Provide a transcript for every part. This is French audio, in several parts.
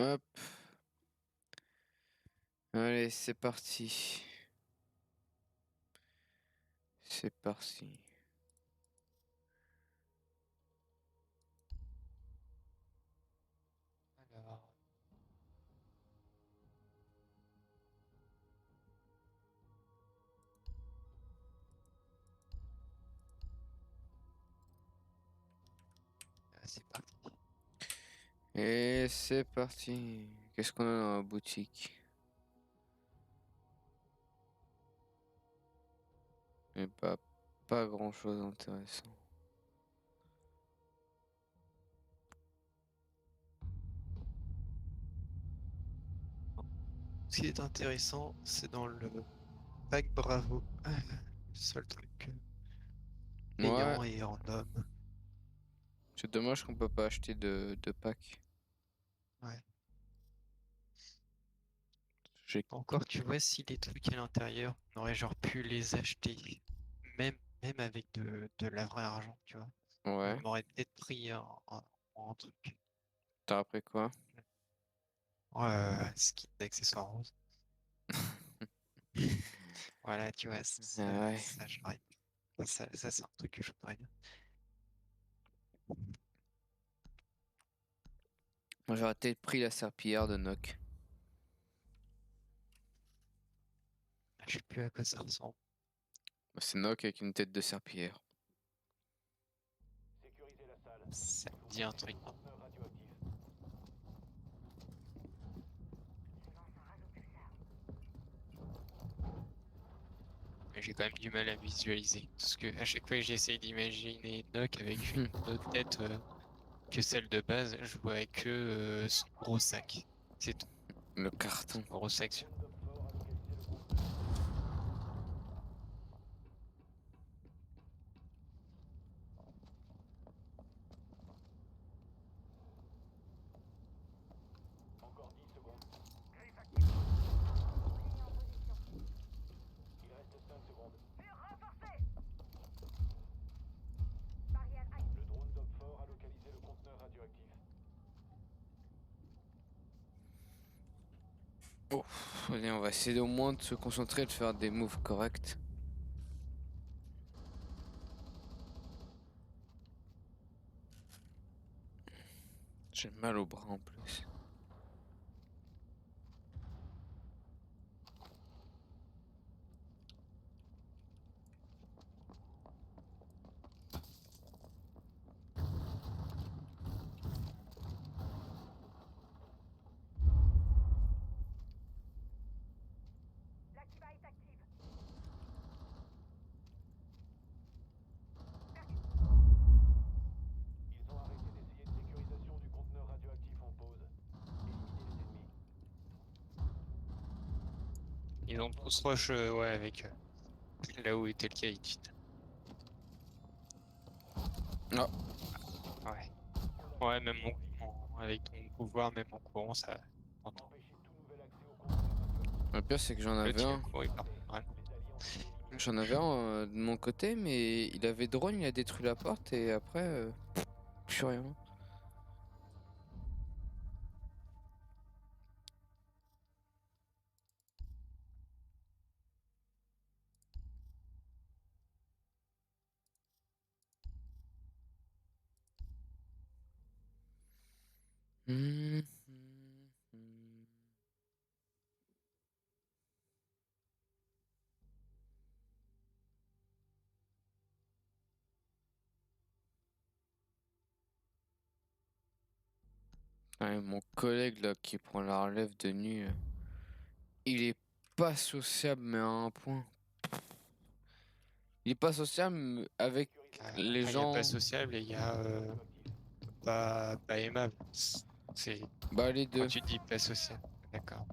Hop, allez, c'est parti. C'est parti. Alors, c'est parti. Et c'est parti. Qu'est-ce qu'on a dans la boutique? Mais pas grand-chose d'intéressant. Ce qui est intéressant, c'est dans le pack Bravo. Le seul truc Ouais, payant et random. c'est dommage qu'on peut pas acheter de pack. Ouais. J'ai... Encore, tu vois, si les trucs à l'intérieur, on aurait genre pu les acheter, même avec de la vraie argent, tu vois. Je Ouais, m'aurais peut-être pris un truc. t'as appris quoi? Skin d'accessoires roses. Voilà, tu vois, Ah ouais. ça, ça c'est un truc que je voudrais bien. Moi j'aurais peut-être pris la serpillière de Nock. Je sais plus à quoi ça ressemble. Bah, c'est Nock avec une tête de serpillière. Sécurisez la salle. Ça Il me faut dit un protéger truc. le conteneur radioactif. Mais j'ai quand même du mal à visualiser. Parce que à chaque fois que j'essaye d'imaginer Nock avec une autre tête que celle de base, je vois que son gros sac. C'est tout. Le Son carton. gros sac. Le drone d'Opfort a localisé le conteneur. Encore 10 secondes. Griffe active. Bouclier en position. Il reste 5 secondes. Mur renforcé. Barrière active. Le drone d'Opfort a localisé le conteneur radioactif. Oh, allez, on va essayer au moins de se concentrer et de faire des moves corrects. J'ai mal au bras en plus. L'Akiba est active. Ils ont arrêté d'essayer de sécurisation du conteneur radioactif en pause. Éliminez les ennemis. Ils ont tous rush, ouais, avec là où était le Kaït. Ah, Ouais. Ouais, même avec ton pouvoir, même en courant, ça t'entend. Empêchez tout nouvel accès au conteneur radioactif. le pire c'est que j'en L'autre, avais il a un. couru par vraiment. Les alliés ont été éliminés. J'en avais un de mon côté, mais il avait drone, il a détruit la porte et après, plus rien. Hum, hum, hum. Ouais, mon collègue là qui prend la relève de nuit, il est pas sociable mais à un point. Il est pas sociable avec Sécurisez la salle. les Il n'y a pas gens. sociable et il y a Conteneur radioactif. pas aimable. C'est Bah les quand deux. tu dis pas sociable. D'accord.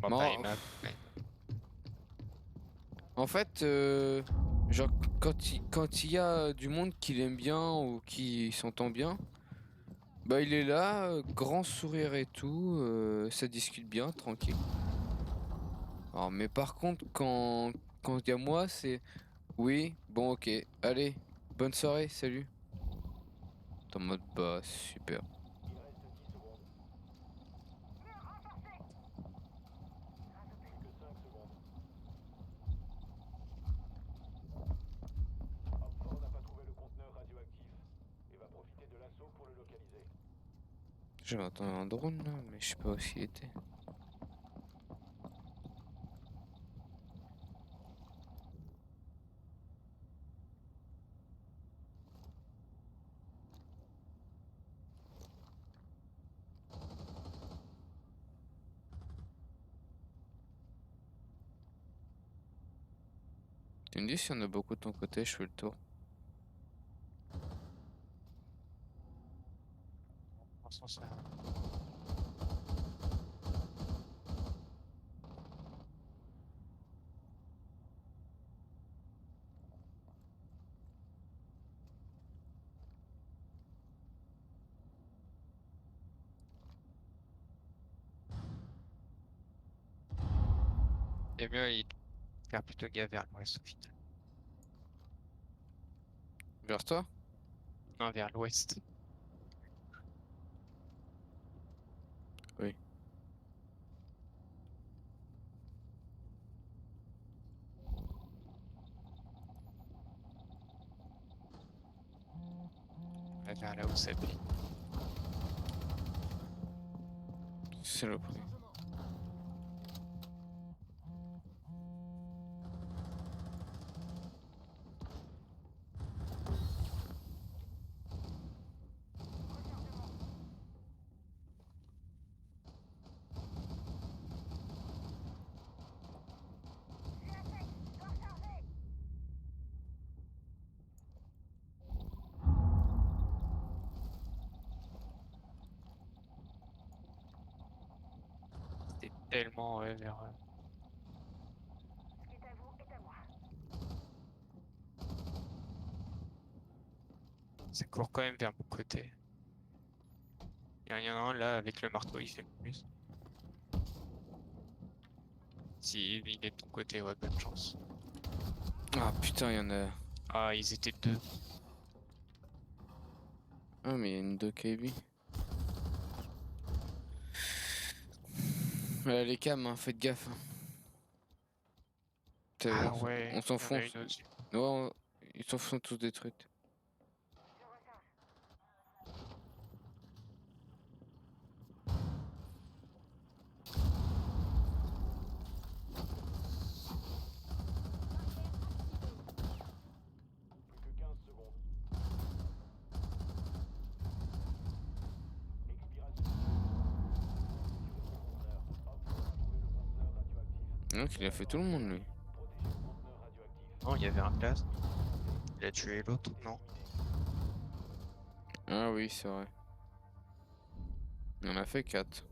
Bon, pas Bon, aimable. Ouais. en fait, genre quand il y a du monde qui l'aime bien ou qui s'entend bien, bah il est là, grand sourire et tout, ça discute bien, tranquille. Alors, mais par contre, quand il y a moi, c'est oui, bon, ok, allez, bonne soirée, salut. T'es en mode bah super. Il reste 10 secondes. J'avais entendu un drone là, mais je sais pas où il était. Tu me dis s'il y en a beaucoup de ton côté, je fais le tour. Dans ce sens-là. Et mieux, il faire plutôt gaffe vers l'ouest au final. Vers toi? Non, vers l'ouest. Oui. Ouais, vers là où ça brille. C'est le premier. C'était tellement vers. Ce qui est à vous est à moi. Ça court quand même vers mon côté. Il y en a un là avec le marteau, il fait plus. Si il est de ton côté, ouais, bonne chance. Ah putain, il y en a. Ah, ils étaient deux. Ah, mais il y a une 2 KB. Les cams, hein, faites gaffe. Hein. Ah ouais, On il y en a s'enfonce. une au-dessus. Ouais, ils s'enfoncent tous détruites. Je recharge. Plus que 15 secondes. Expiration. Hop, on a trouvé le conteneur radioactif. Donc il a fait tout le monde lui. Protégez le conteneur radioactif. Non, il y avait un gaz. Il a tué l'autre, non? Ah oui, c'est vrai. Il en a fait 4.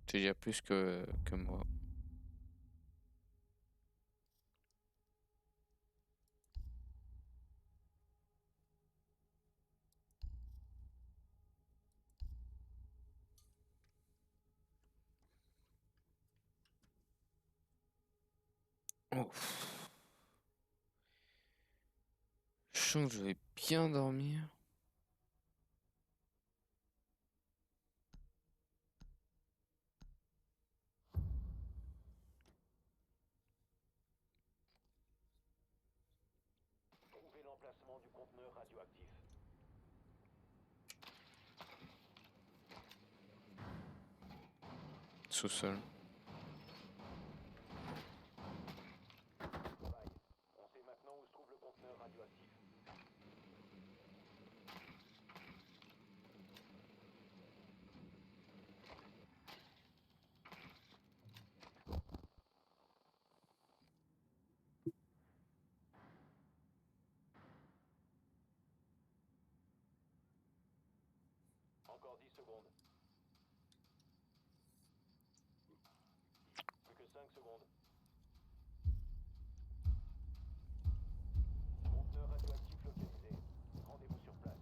C'est déjà plus que moi. Oh. Je sens que je vais bien dormir. Trouvez l'emplacement du conteneur radioactif. Sous-sol. Travail. On sait maintenant où se trouve le conteneur radioactif. Encore 10 secondes. Plus que 5 secondes. Conteneur radioactif localisé. Rendez-vous sur place.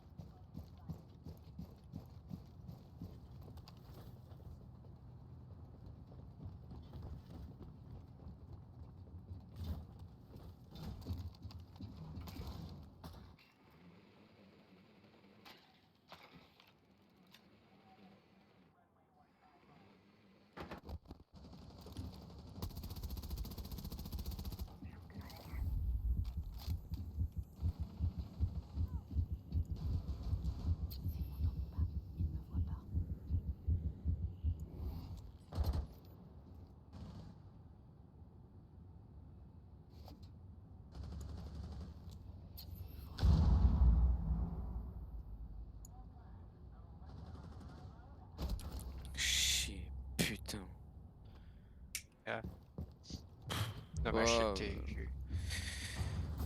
Ouais, je sais pas. que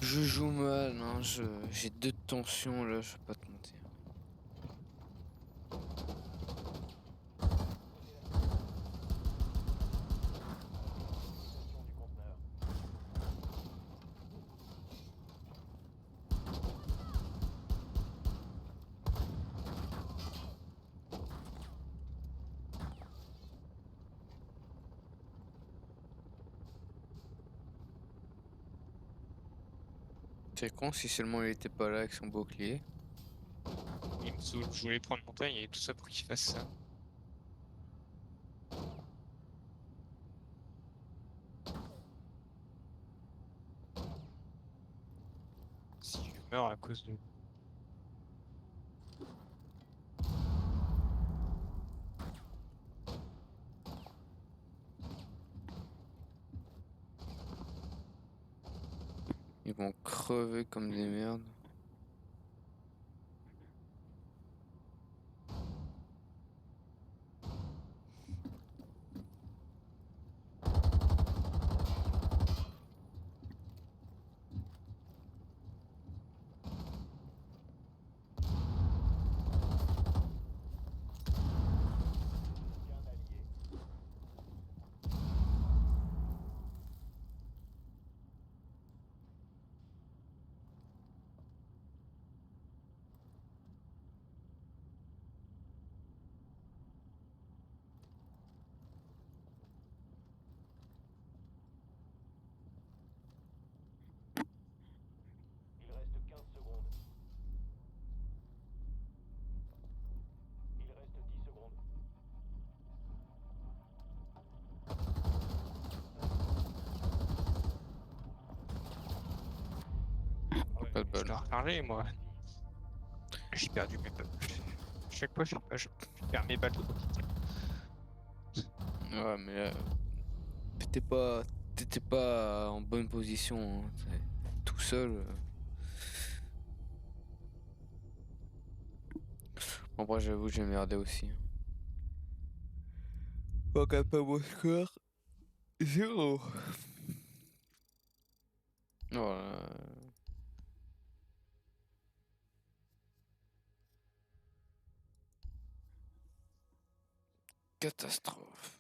Je joue mal, hein, j'ai 2 tensions là, je vais pas te mentir. Utilisation du conteneur. C'est con si seulement il était pas là avec son bouclier. il me saoule. Je voulais prendre mon temps et tout ça pour qu'il fasse ça. Si je meurs à cause de... Ils vont crever comme des merdes. Qu'un allié. Il reste 15 secondes. Il reste 10 secondes. Ouais, Pas de je bol. dois recharger, moi. J'ai perdu mes balles. Chaque fois, je perds mes balles. Ouais, mais là, t'étais pas en bonne position, hein, tout seul. En vrai, j'avoue, j'ai merdé aussi, hein. Regarde pas mon score. 0. Voilà. Catastrophe.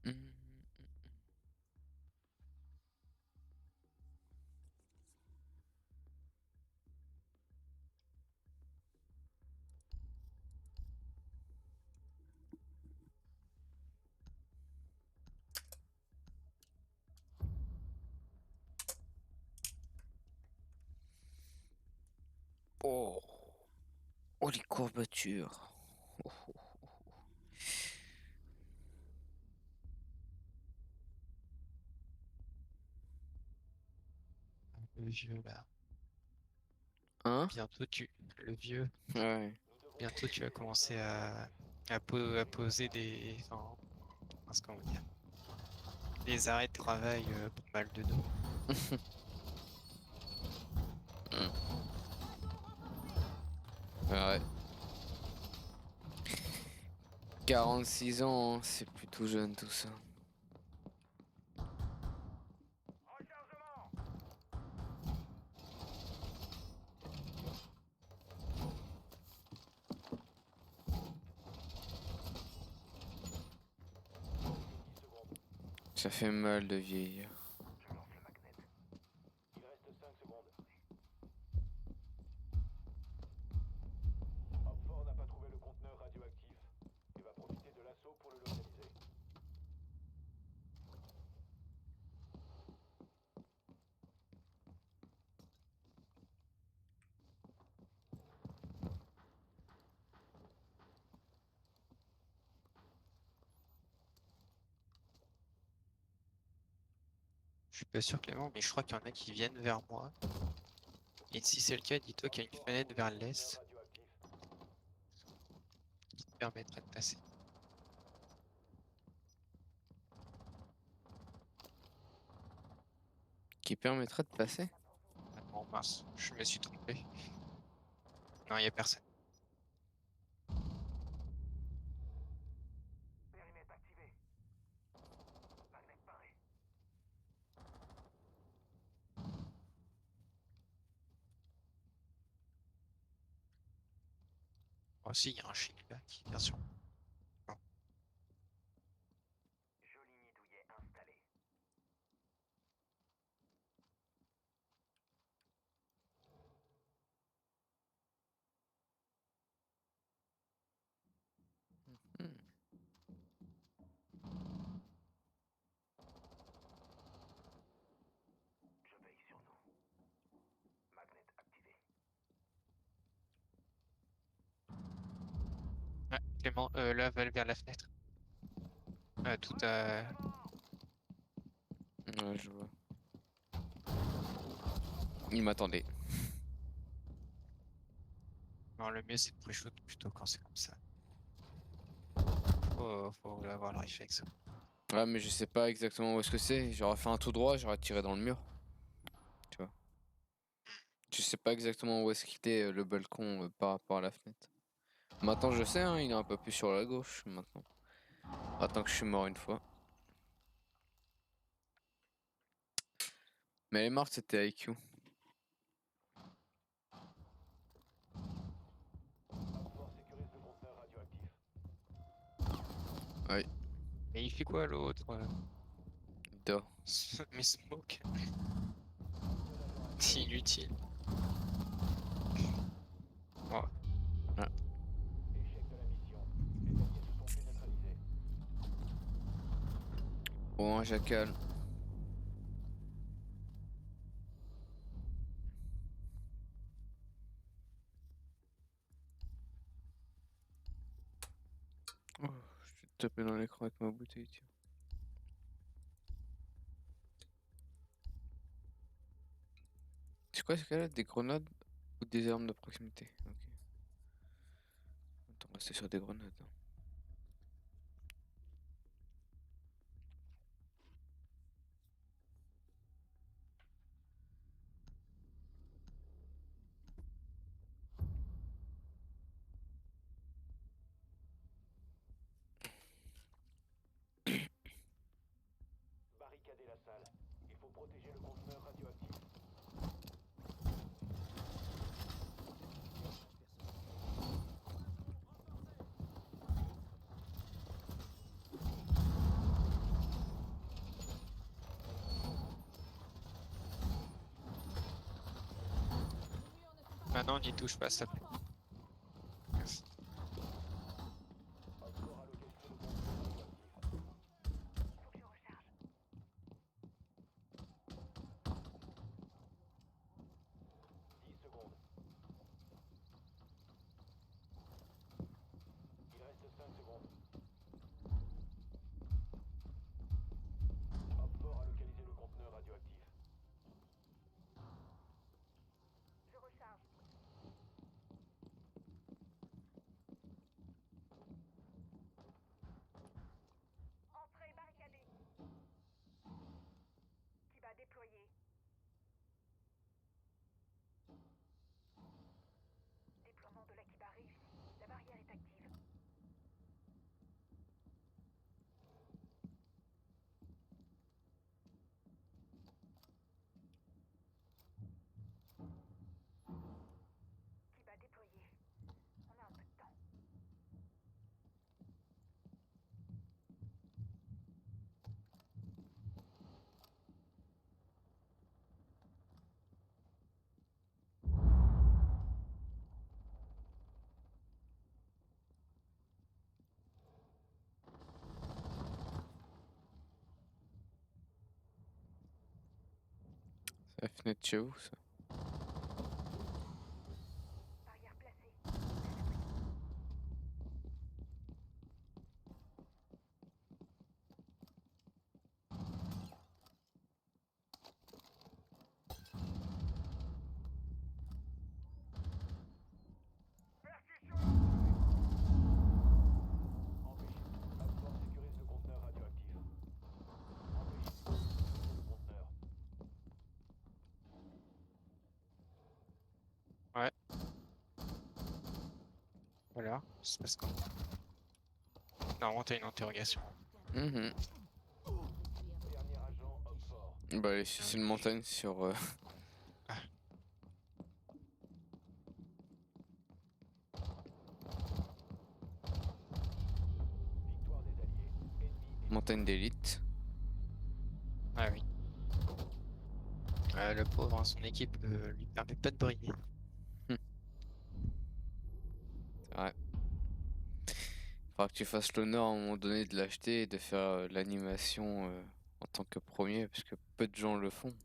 Mhm. Oh. Oh, les courbatures. Oh, oh. Le vieux, là. Hein? Bientôt, Le vieux, Ouais. Nous devons bientôt, tu vas protéger les commencer conteneurs. à poser des... Enfin, comment dire? Des arrêts de travail pour mal de dos. Ouais. 46 ans, hein, c'est plutôt jeune tout ça. Rechargement. Plus que 10 secondes. Ça fait mal de vieillir. Je lance le magnet. Il reste 5 secondes. Hopford n'a pas trouvé le conteneur radioactif et va profiter de l'assaut pour le localiser. Je suis pas sûr Clément, mais je crois qu'il y en a qui viennent vers moi. Et si c'est le cas, dis-toi qu'il y a une fenêtre vers l'est qui te permettra de passer. Qui permettra de passer. Ah non, mince, je me suis trompé. Non, il y a personne. Périmètre activé. Magnet paré. Oh si, il y a un chien là qui vient sur moi. Joli nid douillet installé. Hmm. Je veille sur nous. Magnet activé. Ah, Clément, là, va vers la fenêtre. Tout à... Ouais, je vois. Il m'attendait. Non, le mieux c'est de pre-shoot plutôt quand c'est comme ça. Faut avoir le réflexe. Ouais, mais je sais pas exactement où est-ce que c'est. J'aurais fait un tout droit, j'aurais tiré dans le mur. Tu vois. Je sais pas exactement où est-ce qu'il était le balcon par rapport à la fenêtre. Maintenant je sais, hein, il est un peu plus sur la gauche maintenant. Attends que je suis mort une fois. Mais elle est morte, c'était IQ. Outdoor sécurise le conteneur radioactif. Oui, Mais il fait quoi l'autre da. Mais Smoke, c'est inutile. Oh, Échec de la mission. Les alliés se sont fait neutraliser. Bon, un jacal. Oh, je vais te taper dans l'écran avec ma bouteille, tiens. C'est quoi ce cas-là? Des grenades ou des armes de proximité? Ok. Attends, rester sur des grenades, hein. Barricadez la salle. Il faut protéger le conteneur radioactif. maintenant n'y touche pas, ça plaît. Merci. Outdoor a localisé le conteneur radioactif. Faut que je recharge. 10 secondes. Il reste 5 secondes. Outdoor a localisé le conteneur radioactif. Je recharge. Entrée barricadée. Qui va déployer. Déploiement de l'Akiba réussi. La barrière est active. Qui va déployer. On a un peu de temps. C'est la fenêtre chez vous, ça. Barrière placée. Alors, ça se passe comment? Normalement, t'as une interrogation. Mhm. Dernier agent, homme fort. Bah, allez, c'est une montagne sur. Ah. Victoire des alliés. Ennemi Montagne d'élite. Ah oui. Le pauvre, hein, son équipe lui permet pas de briller. C'est vrai. Faudra que tu fasses l'honneur à un moment donné de l'acheter et de faire l'animation en tant que premier, parce que peu de gens le font.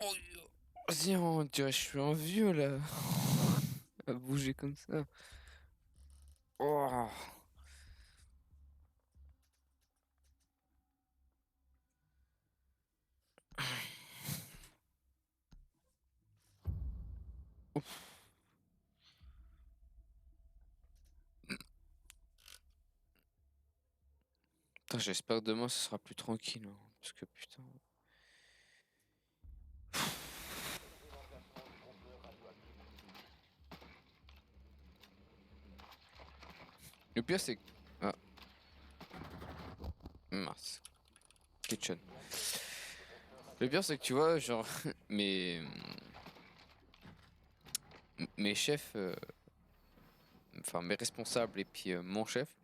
Oh, vas-y, on dirait que je suis un vieux là. À bouger comme ça. Oh. Putain, j'espère que demain ce sera plus tranquille, hein, parce que putain. l'emplacement du conteneur radioactif. Le pire c'est que... Ah. Mince. Kitchen. Le pire c'est que tu vois, genre, mes chefs, enfin mes responsables et puis mon chef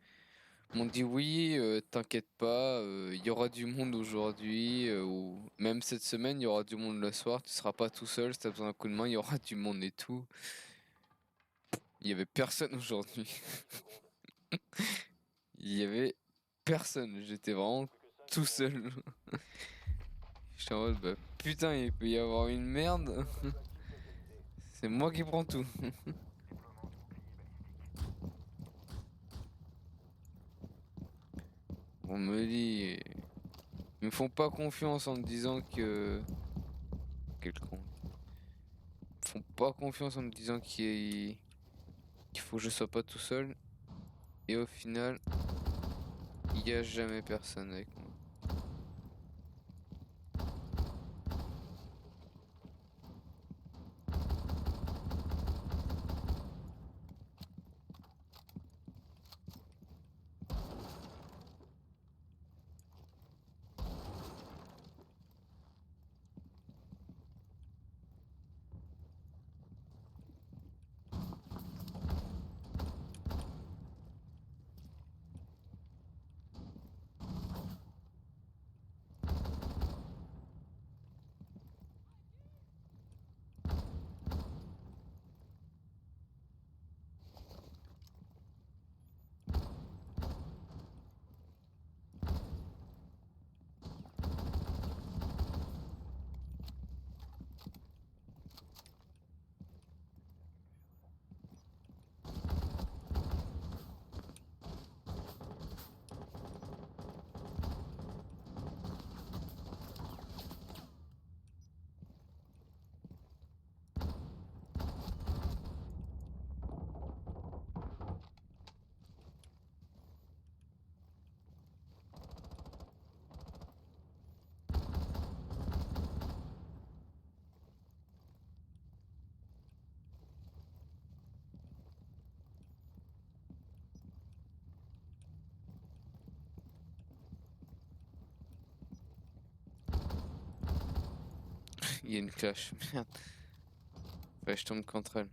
m'ont dit oui, t'inquiète pas, il y aura du monde aujourd'hui, ou même cette semaine il y aura du monde le soir, tu seras pas tout seul, si t'as besoin d'un coup de main, il y aura du monde et tout. Il y avait personne aujourd'hui. Il y avait personne, j'étais vraiment tout seul. J'étais en mode, bah putain, il peut y avoir une merde. C'est moi qui prends tout. On me dit, ils me font pas confiance en me disant que... Quel con. Ils me font pas confiance en me disant qu'il faut que je sois pas tout seul. Et au final, il y a jamais personne avec moi. Il y a une cloche. Merde. Ouais, je tombe contre elle.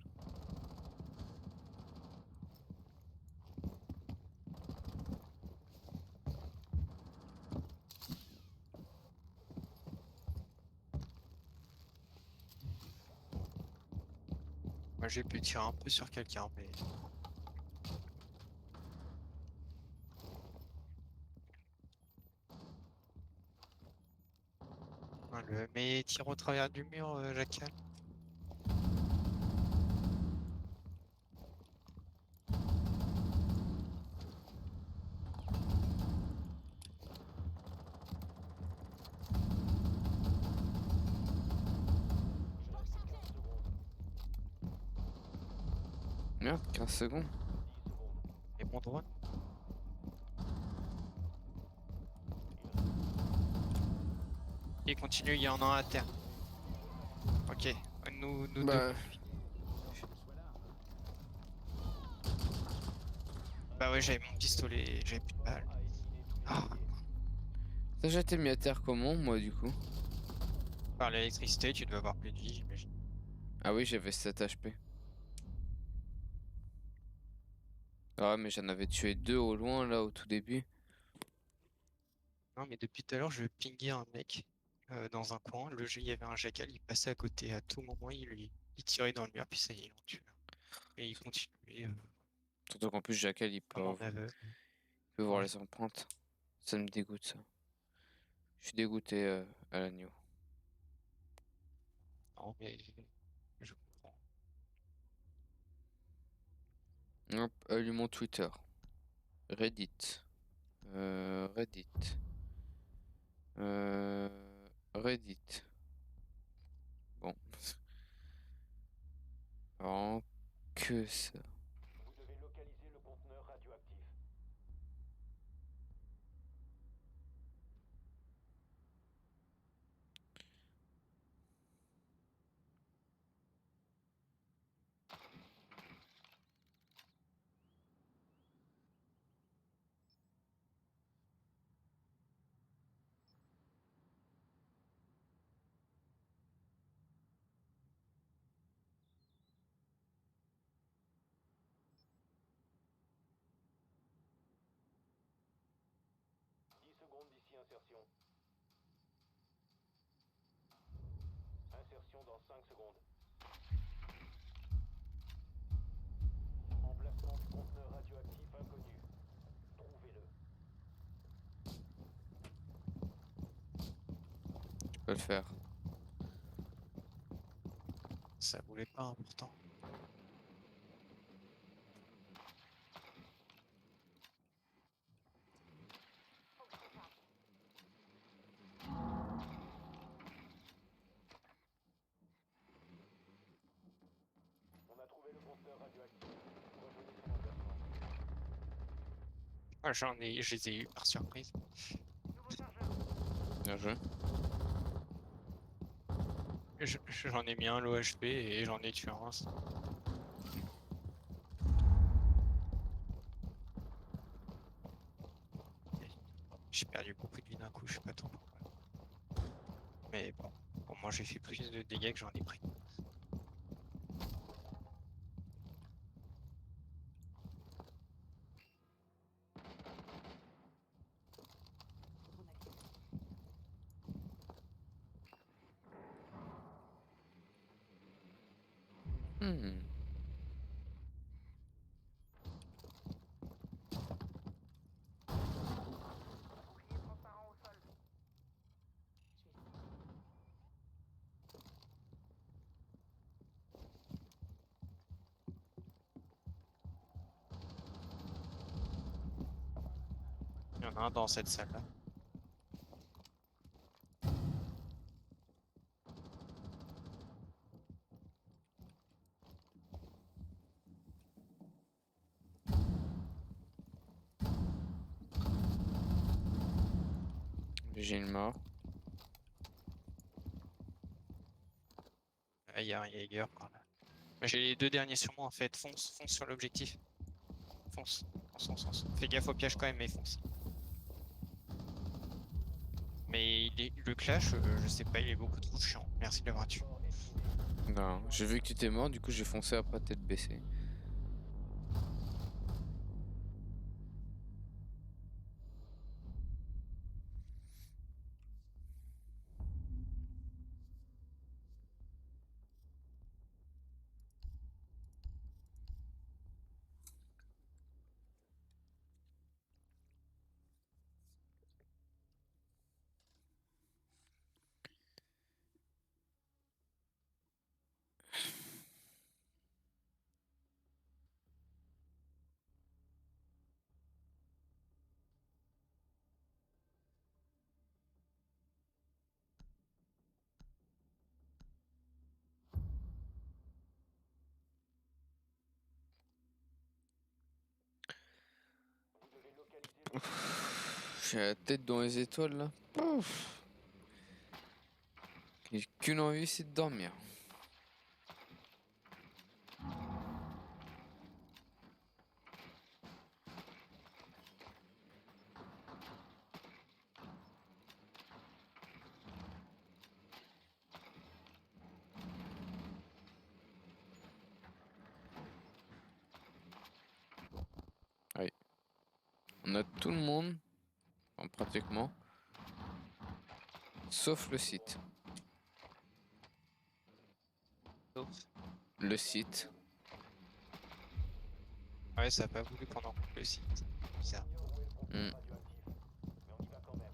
Moi, j'ai pu tirer un peu sur quelqu'un, mais mais tire au travers du mur, Jacal. Merde, 15 secondes. Et mon drone. Et continue, il y en a un à terre. Ok, nous deux. Bah, Bah ouais, j'avais mon pistolet, j'avais plus de balles. Ah, t'as déjà été mis à terre comment, moi, du coup? par l'électricité, tu dois avoir plus de vie, j'imagine. Ah oui, j'avais 7 HP. Ah ouais, mais j'en avais tué 2 au loin, là, au tout début. Non, mais depuis tout à l'heure, je pinguais un mec dans un coin. Il y avait un jackal, il passait à côté à tout moment, il tirait dans le mur, puis ça y est, il en tue. Et il continuait Surtout qu'en plus, Jackal, comme en aveugle. il peut voir Ouais, les empreintes. Ça me dégoûte, ça. Je suis dégoûté à l'agneau. non, mais je comprends. Hop, allumons Twitter. Reddit. Reddit. Euh, Reddit. Bon. Oh, que ça. Vous devez localiser le conteneur radioactif. Dix secondes d'ici insertion. Insertion dans 5 secondes. Emplacement du conteneur radioactif inconnu. Trouvez-le. Je peux le faire. Ça voulait pas important. On a trouvé le conteneur radioactif. Revenez sur l'emplacement. Ah, je les ai eu par surprise. Bien joué. J'en ai mis un low HP et j'en ai tué un. J'ai perdu beaucoup de vie d'un coup, je sais pas trop pourquoi. Mais bon, pour moi j'ai fait plus de dégâts que j'en ai pris. Hmm. Il y en a un dans cette salle-là. J'ai une mort. Ah, il y a un Jaeger par là. Mais j'ai les deux derniers sur moi en fait. Fonce, fonce sur l'objectif. Fonce, fonce, fonce, fonce. Fais gaffe au piège quand même, mais fonce. Mais le clash, je sais pas, il est beaucoup trop chiant. Merci de l'avoir tué. Mort éliminé. Non, j'ai vu que tu étais mort, du coup j'ai foncé après tête baissée. Vous devez localiser le J'ai la tête dans les étoiles là. Pouf. J'ai qu'une envie, c'est de dormir. On a tout le monde, enfin, pratiquement, sauf le site. Sauf. Le site. Ouais, ça a pas voulu qu'on encoupe le site. Bizarre. Ignore où est le Hmm. conteneur radioactif, mais on y va quand même.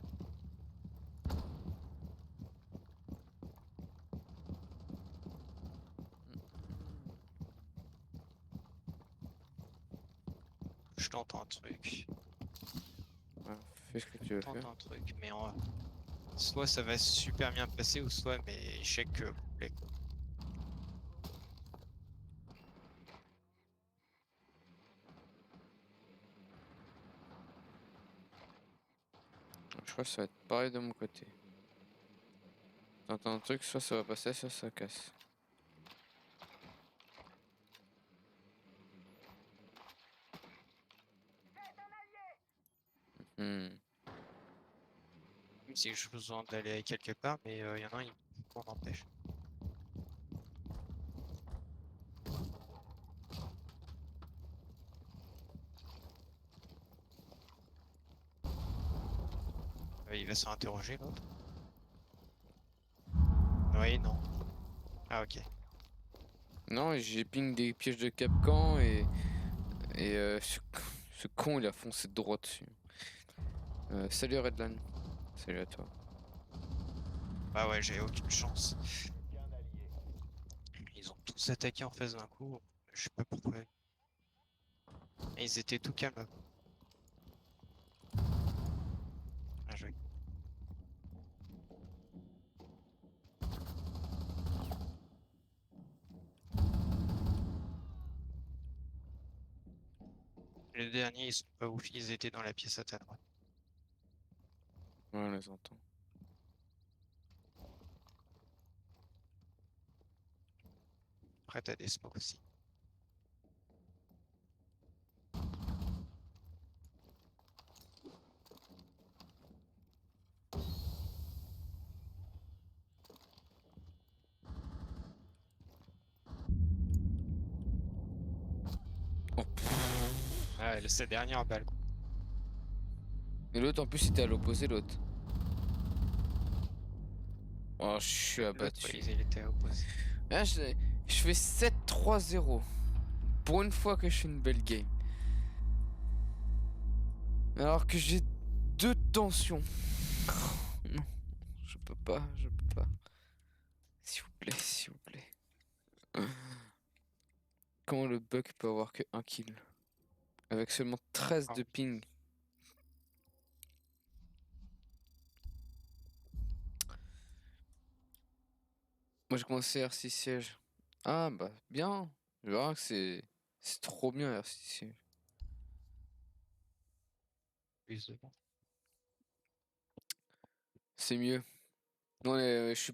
Je tente un truc. Ouais, fais ce que tu veux Tente faire. un truc, mais soit ça va super bien passer, ou soit mais échec complet. Je crois que ça va être pareil de mon côté. T'entends un truc, soit ça va passer, soit ça casse. Hmm. Même si j'ai besoin d'aller quelque part, mais il y en a un, il m'en empêche. Il va se faire interroger l'autre. Oui, non. Ah ok. Non, j'ai ping des pièges de Capcan et ce con il a foncé droit dessus. Salut Redland. Salut à toi. Bah ouais, j'ai aucune chance. Qu'un allié. Ils ont tous attaqué en face d'un coup. Je sais pas pourquoi. Et ils étaient tout calmes. Bien joué. Les derniers, ils sont pas ouf. Ils étaient dans la pièce à ta droite. Ouais, on les entend. Après, t'as des smokes aussi. Oh, pff. Ah, cette dernière balle. Et l'autre en plus c'était à l'opposé l'autre. Oh, je suis L'autre, abattu. il était opposé. Ah, je fais 7-3-0. Pour une fois que je fais une belle game. Alors que j'ai 2 tensions. Non, je peux pas, je peux pas. S'il vous plaît, s'il vous plaît. Comment le bug peut avoir que 1 kill? Avec seulement 13 Ah, de ping. Moi j'ai commencé R6 siège. Ah bah bien. Je verrai que c'est trop bien R6 siège. plus de bon. C'est mieux. Non,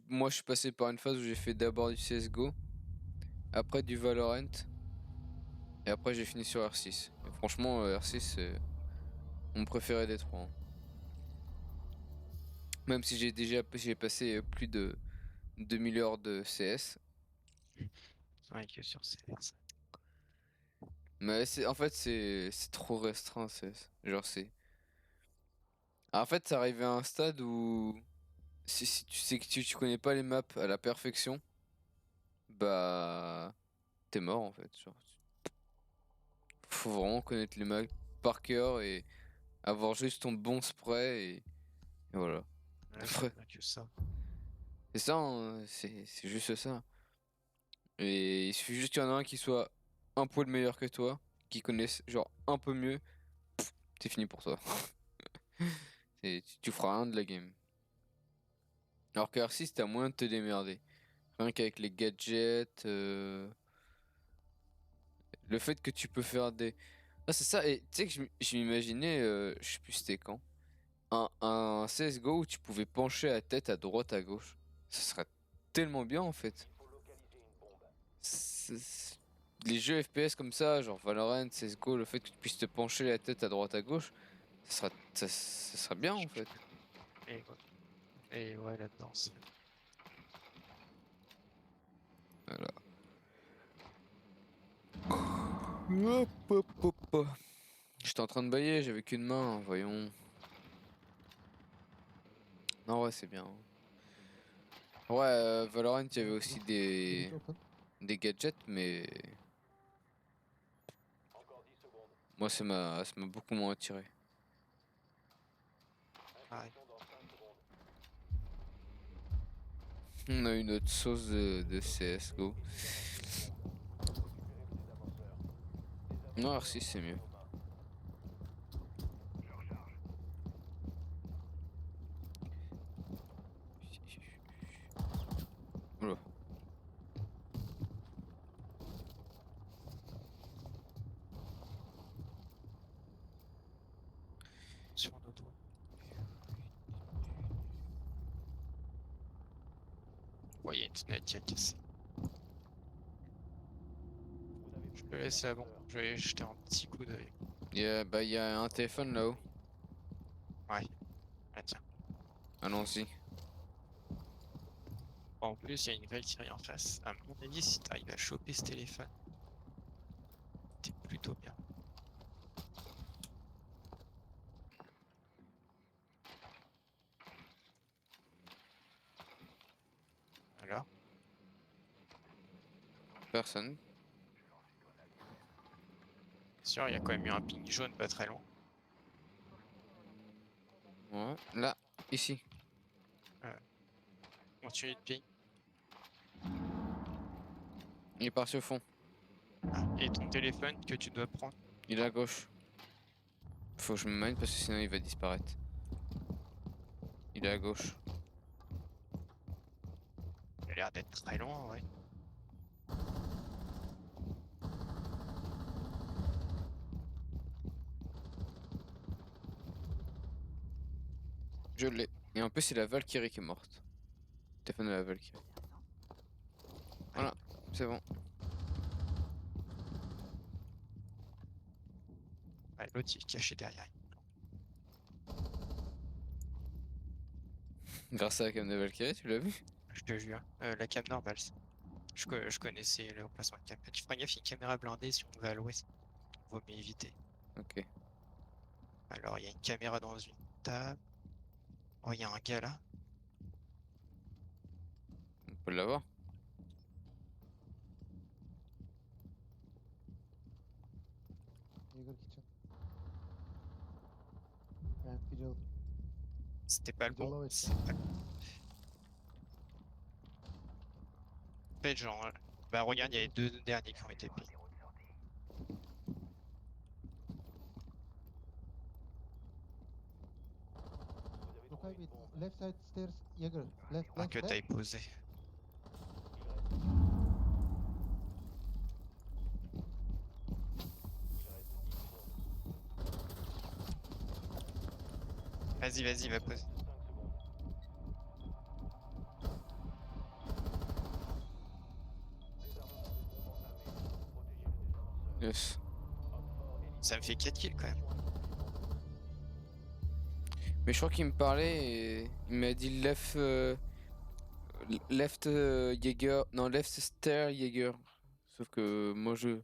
moi je suis passé par une phase où j'ai fait d'abord du CSGO, après du Valorant, et après j'ai fini sur R6. Et franchement R6 c'est mon préféré des trois, hein. Même si j'ai passé plus de 2000 heures de CS. Ouais, que sur CS. Mais en fait c'est trop restreint CS. Genre c'est. En fait ça arrivé à un stade où si tu sais que tu connais pas les maps à la perfection, bah t'es mort en fait. Genre, faut vraiment connaître les maps par cœur et avoir juste ton bon spray et voilà. Ouais, Après, pas que ça. c'est ça, hein, c'est juste ça. Et il suffit juste qu'il y en a un qui soit un poil meilleur que toi, qui connaisse genre un peu mieux, c'est fini pour toi. Tu feras rien de la game. Alors que R6, t'as moyen de te démerder. Rien qu'avec les gadgets, le fait que tu peux faire des. Ah, c'est ça, et tu sais que je m'imaginais, je sais plus c'était quand, un CSGO où tu pouvais pencher la tête à droite, à gauche. Ça serait tellement bien en fait. Il faut localiser une bombe. Les jeux FPS comme ça, genre Valorant, CSGO, le fait que tu puisses te pencher la tête à droite à gauche, ça sera bien en fait. Et ouais, là-dedans, c'est. Voilà. Hop, hop, hop, hop. J'étais en train de bailler, j'avais qu'une main, voyons. Non, ouais, c'est bien. Ouais, Valorant, il y avait aussi des gadgets, mais Encore 10 secondes. moi, ça m'a beaucoup moins attiré. Pareil. Insertion dans 5 secondes. On a une autre sauce de CSGO. Récupérez le désamorceur. Non, R6, c'est mieux. Je recharge. Oula. Sur nos doigts. Ouais, il y a une fenêtre qui a cassé. Vous n'avez Je plus te de laisse, c'est bon. désamorceur. Je vais jeter un petit coup d'œil. Il y a un téléphone là-haut. Ouais. Ah tiens. Allons-y. En plus, il y a une Valkyrie en face. À mon avis, si t'arrives à choper ce téléphone, t'es plutôt bien. Alors, Personne. sûr, il y a quand même eu un ping jaune pas très loin. Ouais. Là, ici. Continue de ping. Il est parti au fond. Ah, et ton téléphone que tu dois prendre. Il est à gauche. Faut que je me mine parce que sinon il va disparaître. Il est à gauche. Il a l'air d'être très loin, ouais. Je l'ai. Et en plus, c'est la Valkyrie qui est morte. Téléphone de la Valkyrie. Voilà, c'est bon. Ouais, l'autre il est caché derrière. Grâce à la cam de Valkyrie, tu l'as vu? Je te jure. La cam normale. Je connaissais le remplacement de cam. Tu feras gaffe, il y a une caméra blindée si on va à l'ouest. Vaut mieux éviter. Ok. Alors, il y a une caméra dans une table. Oh, il y a un gars là. On peut l'avoir. Jaeger kitchen. And Vigil. C'était pas le Vigil bon. low C'est HP. pas le bon. En fait, genre, bah regarde, il y a les deux derniers qui ont été pris. Vous avez Look trouvé at une it. bombe. Left side stairs. Jaeger. Left, Un left, que left. t'ailles posé. Il reste 10 secondes. Vas-y, va poser. 5 secondes. Désarmement de bombe entamé. Protégez le désamorceur. Yes. Homme fort éliminé. Ça me fait 4 kills quand même. Mais je crois qu'il me parlait et il m'a dit left Jaeger. Non, left stair Jaeger. Sauf que moi je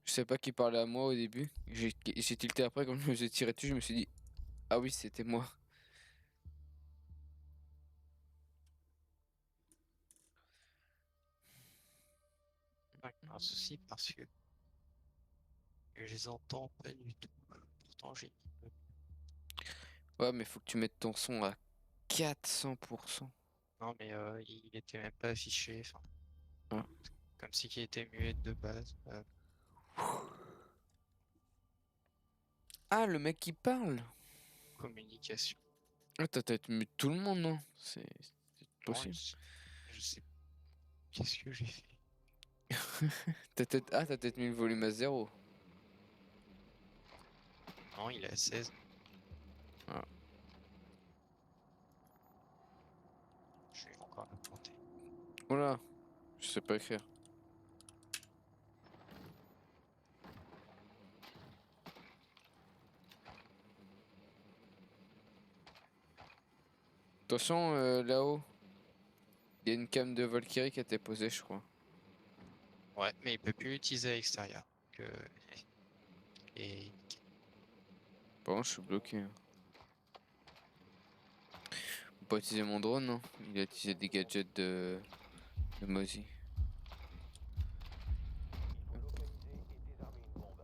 sais pas qui parlait à moi au début. J'ai tilté après quand je me suis tiré dessus, je me suis dit ah oui, c'était moi. Ouais, un souci parce que je les entends pas du tout. Pourtant, j'ai mis Ouais, mais faut que tu mettes ton son à 400%. non, mais il était même pas affiché. Enfin, Ah. comme si il était muet de base. Ah, le mec qui parle. Communication. Ah, t'as peut-être mis tout le monde, non? C'est Non, possible. je sais. Qu'est-ce que j'ai fait? T'as peut-être mis le volume à 0. Non, il est à 16. Ah. Je vais encore le planter. Voilà, je sais pas écrire. Attention, là-haut, il y a une cam de Valkyrie qui a été posée, je crois. Ouais, mais il peut plus l'utiliser à l'extérieur. Que... Et... Par contre, je suis bloqué. Hein. Faut pas utiliser mon drone, non? Il a utilisé des gadgets de Mozy. Il faut localiser et désarmer une bombe.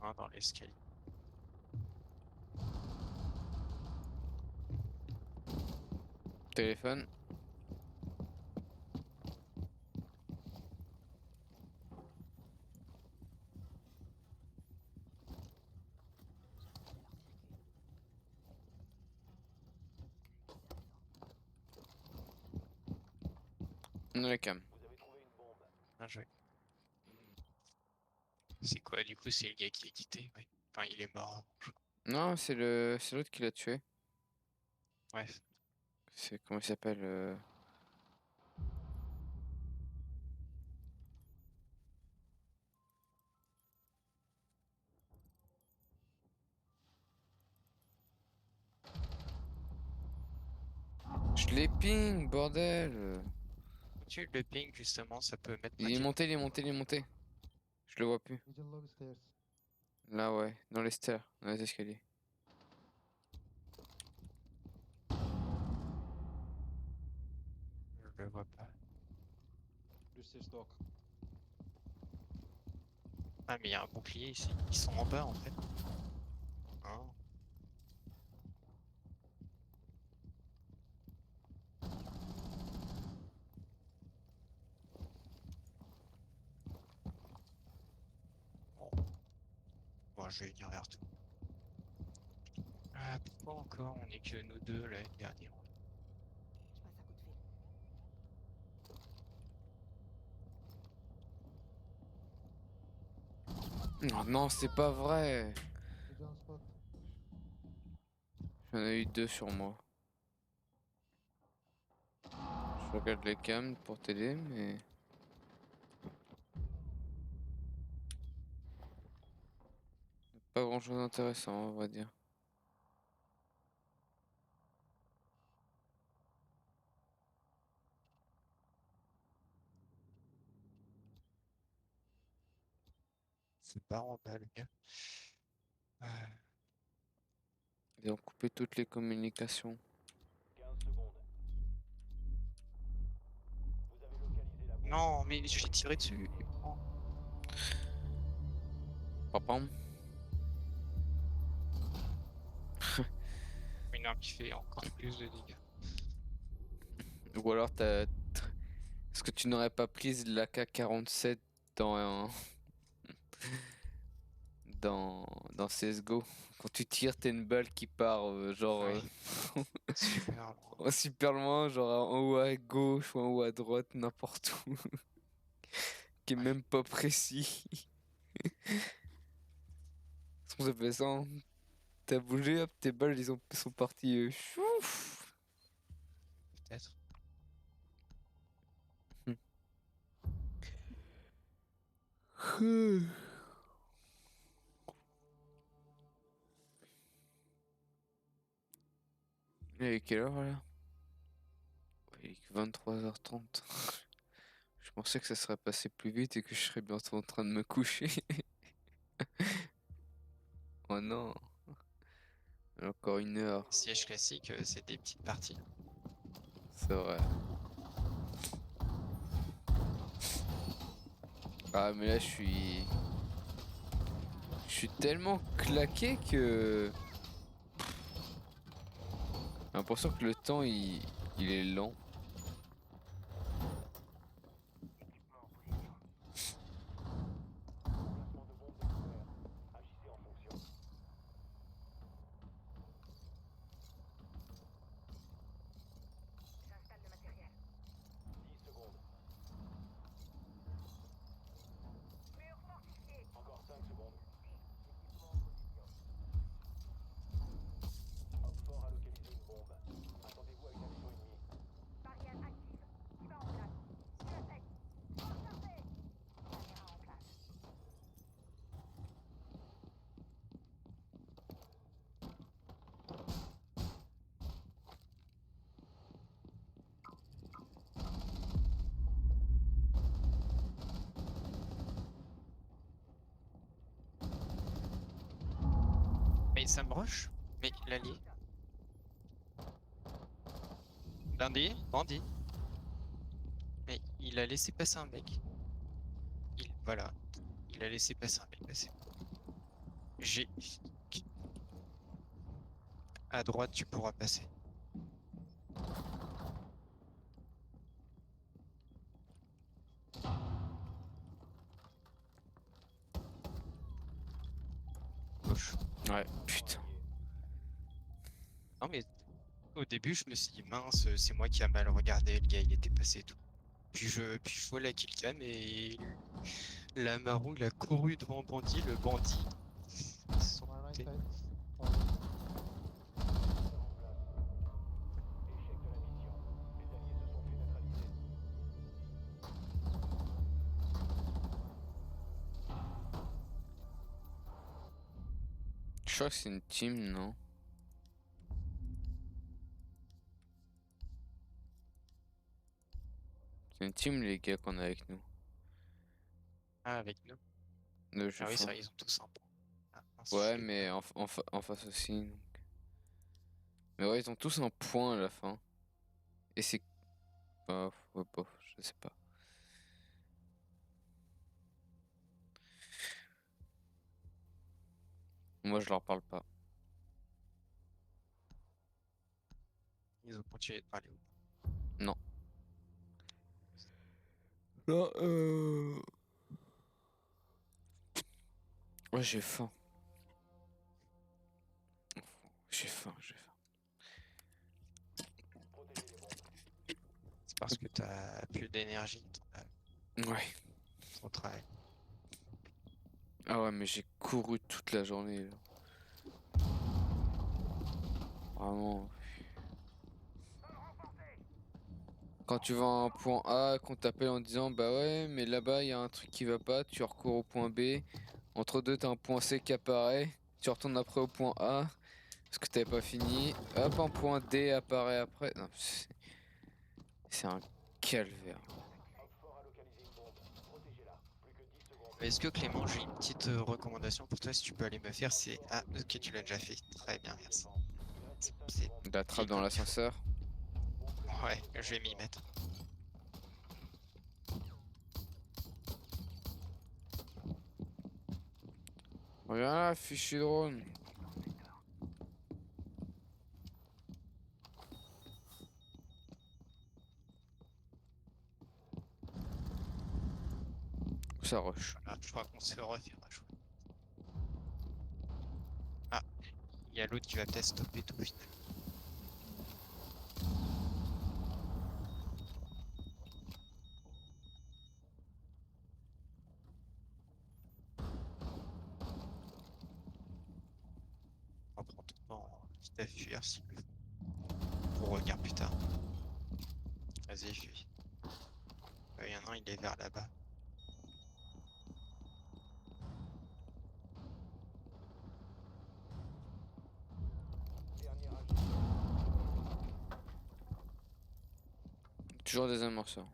Hein, dans l'escalier. Téléphone. On a la cam. Vous avez trouvé une bombe. Bien joué. C'est quoi du coup? C'est le gars qui est quitté? Oui. Enfin, il est mort. Non, c'est l'autre qui l'a tué. Ouais. C'est comment il s'appelle Je l'ai ping, bordel. Tu le ping justement, ça peut mettre Il ma est kill. monté, il est monté, il est monté. Je le vois plus. Middle lobby stairs. Là, ouais, dans les stairs, dans les escaliers. Je le vois pas. Lucius Dock. Ah mais il y a un bouclier ici. Ils sont en bas en fait. Hein. Bon. Bon, je vais venir vers toi. Ah, pourquoi encore on est que nous deux là, dernier. Je passe un coup de fil. Non, non, c'est pas vrai. Middle spot. J'en ai eu 2 sur moi. Je regarde les cams pour t'aider, mais... Pas grand chose d'intéressant, on va dire. C'est pas en bas le gars. Ils ont coupé toutes les communications. 15 secondes. Vous avez localisé la bombe. Non, mais j'ai tiré dessus. Oh. Papam. Une arme qui fait encore plus de dégâts. Ou alors t'as... Est-ce que tu n'aurais pas pris l'AK-47 dans un... dans CSGO? Quand tu tires, t'as une balle qui part genre Ouais. Super loin. super loin, genre en haut à gauche ou en haut à droite, n'importe où. Qui est Ouais. même pas précis. On ça fait ça, hein. T'as bougé, hop, tes balles sont parties. Chouf. Peut-être. Il est quelle heure là? Il est que 23h30. Je pensais que ça serait passé plus vite et que je serais bientôt en train de me coucher. Oh non. Encore 1 heure. Siège classique, c'est des petites parties. C'est vrai. Ah mais là je suis... Je suis tellement claqué que... J'ai l'impression que le temps il est lent. Emplacement de bombe découvert. Agissez en fonction. J'installe le matériel. 10 secondes. Mur fortifié. Encore 5 secondes. Équipement en position. Op fort a localisé une bombe. Attendez-vous à une action ennemie. Mais ça me rush. Mais l'allié. Bandit. Mais il a laissé passer un mec. Voilà. Il a laissé passer un mec. Bah, J'ai. À droite, tu pourras passer. Gauche. Ouais, putain. Non mais au début, je me suis dit mince, c'est moi qui a mal regardé. Le gars, il était passé et tout. Puis je vois la killcam et la Marou, il a couru devant Bandit. Le bandit. Ils se sont One right butés. side. Échec de la mission. Les alliés se sont fait neutraliser. Je crois que c'est une team, non? C'est une team, les gars, qu'on a avec nous. Ah, avec nous. De jeu Ah oui, c'est fin. vrai, ils ont tous un point. Ah, mince, Ouais, je l'ai mais pas. en face aussi. Donc. Mais ouais, ils ont tous un point à la fin. Et c'est. Ouais, bof, je sais pas. Moi, je leur parle pas. Ils ont continué de parler. Non. Non, Ouais, j'ai faim. J'ai faim. Protégez les bombes. C'est parce que t'as plus d'énergie Ouais. ton travail. Ah ouais, mais j'ai couru toute la journée, là. Vraiment. Quand tu vas à un point A, qu'on t'appelle en disant bah ouais, mais là-bas il y a un truc qui va pas, tu recours au point B. Entre deux, t'as un point C qui apparaît. Tu retournes après au point A parce que t'avais pas fini. Hop, un point D apparaît après. Non, c'est un calvaire. Op fort a localisé une bombe. Protégez-la. Plus que 10 secondes. Est-ce que Clément, j'ai une petite recommandation pour toi, si tu peux aller me faire, c'est... Ah, ok, tu l'as déjà fait. Très bien, merci. Il reste 5 C'est secondes. La trappe pile dans comme il faut. l'ascenseur. Ouais, je vais m'y mettre. Regarde là, fichu drone. Ça rush. Voilà, je crois qu'on se refait. Ah, il y a l'autre qui va peut-être stopper tout au final. On va prendre ton temps, quitte à fuir s'il le faut. Pour revenir plus tard. Vas-y, fuis. Il y en a un, il est vers là-bas. Dernier agent. Toujours des amorceurs.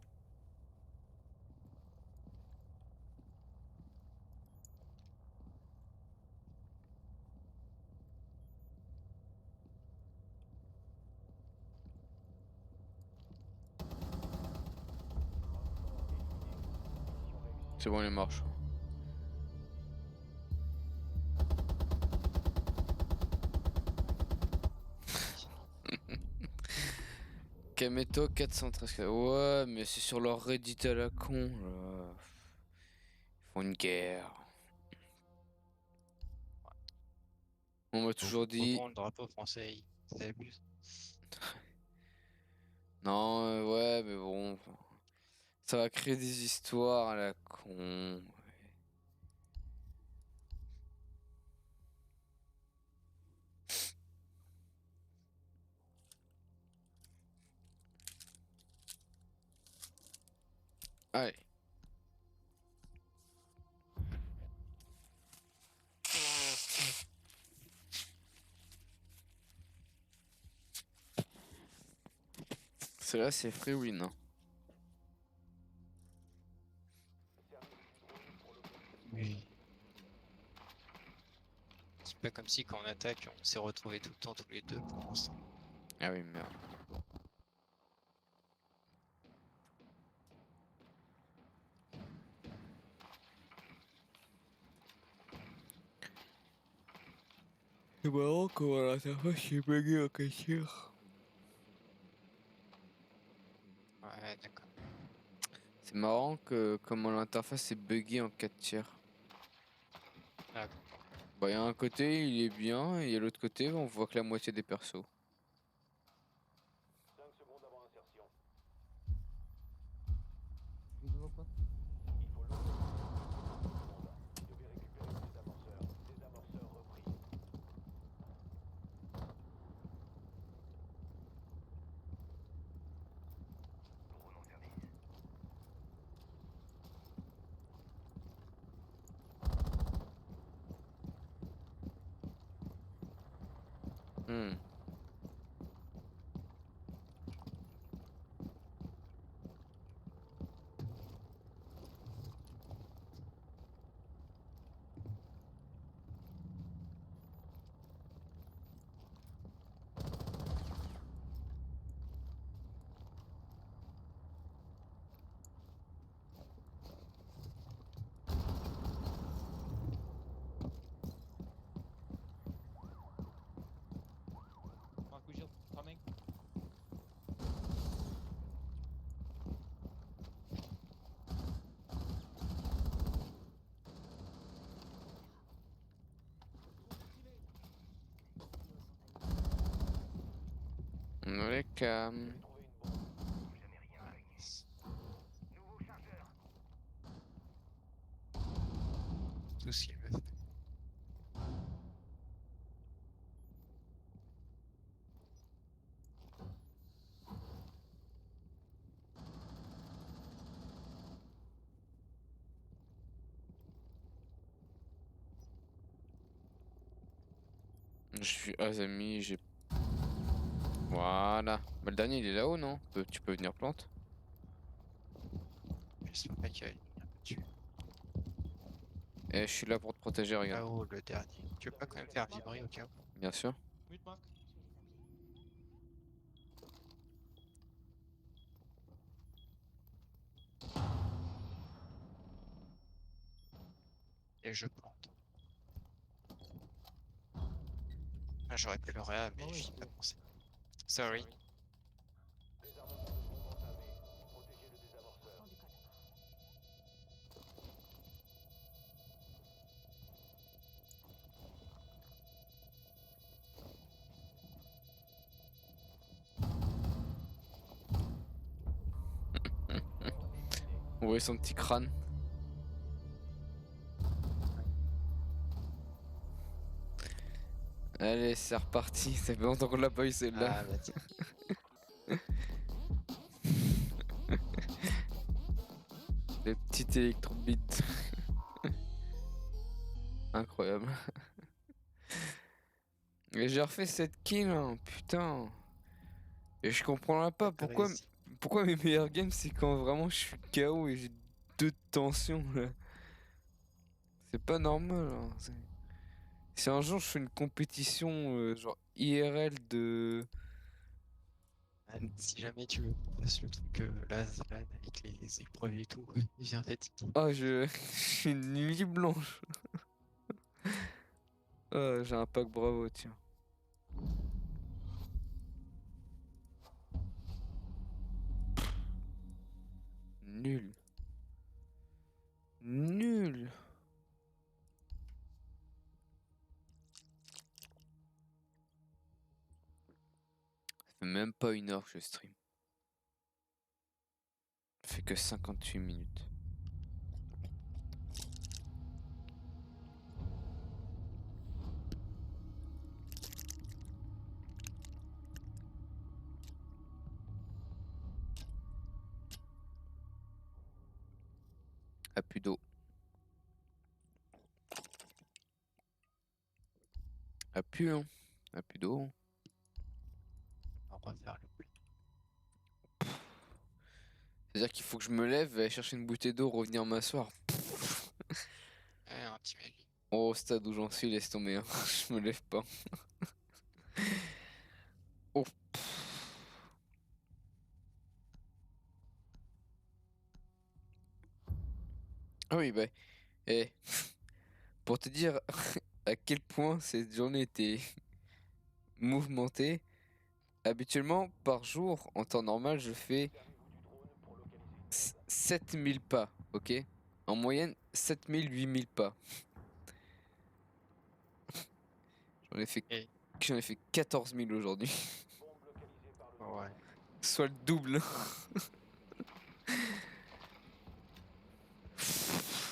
C'est bon, il marche. Kameto 413. Ouais, mais c'est sur leur Reddit à la con, là. Ils font une guerre. On m'a toujours dit. Autant le drapeau français, il abuse. Non, ouais, mais bon. Ça va créer des histoires à la con. Allez. Celle-là, c'est free win. Hein. Le service disponible pour le Oui. pas comme si quand on attaque, on s'est retrouvés tout le temps tous les deux pour l'instant. Ah oui, merde. C'est marrant comment l'interface est buggée en 4 tiers. Ouais, d'accord. C'est marrant que comment l'interface est buggée en 4 tiers. Ah, Bah, il y a un côté, il est bien, et l'autre côté, on voit que la moitié des persos. 5 secondes avant insertion. Visual open. Il faut localiser. Vous devez récupérer le désamorceur. Désamorceur repris. Drone en service. Hmm. Mark Vigil coming. On a les cams. Vous avez trouvé une bombe. Jamais rien à gagner. nice. Nouveau chargeur. Tout ce qu'il veut faire. Je suis Azami, j'ai... Voilà. Bah, le dernier, il est là-haut, non? Tu peux venir plante. J'espère pas qu'il va venir dessus. Eh, je suis là pour te protéger, regarde. Là-haut, le dernier. Tu veux pas quand même faire vibrer au cas où? Bien sûr. Mute Mark. Je vais les appeler. Et je plante. Ah, j'aurais pu le réa, mais Oh, j'y ai oui, pas oui. pensé. Sorry. Désarmement de bombe entamé. Protégez le désamorceur. Prends du code. Vous voyez son petit crâne. Allez, c'est reparti. Ça fait longtemps qu'on l'a pas eu celle-là. Ah, bah tiens. Les petites électrobites. Incroyable. Et j'ai refait cette kill, hein, putain. Et je comprends pas T'as pourquoi, réussi. pourquoi mes meilleurs games c'est quand vraiment je suis KO et j'ai 2 de tension là. C'est pas normal, hein. Si un jour je fais une compétition genre IRL de... Ah, si jamais tu veux qu'on fasse le truc là, avec les épreuves et tout, viens vite. Ah, je... je suis une nuit blanche. Ah, j'ai un pack bravo, tiens. Nul. Nul. Ça fait même pas 1 heure que je stream. Ça fait que 58 minutes. Ah, plus d'eau. Ah, plus, hein. Ah, plus d'eau. On va refaire le play. C'est-à-dire qu'il faut que je me lève, aller chercher une bouteille d'eau, revenir m'asseoir. Ouais, un petit Maggie. Au stade où j'en suis, laisse tomber, hein. Je me lève pas. Oh. Ah oui, bah, eh, pour te dire à quel point cette journée était mouvementée, habituellement, par jour, en temps normal, je fais 7000 pas, ok? En moyenne, 7000, 8000 pas. J'en ai fait, Et j'en ai fait 14 000 aujourd'hui. ouais. Soit le double.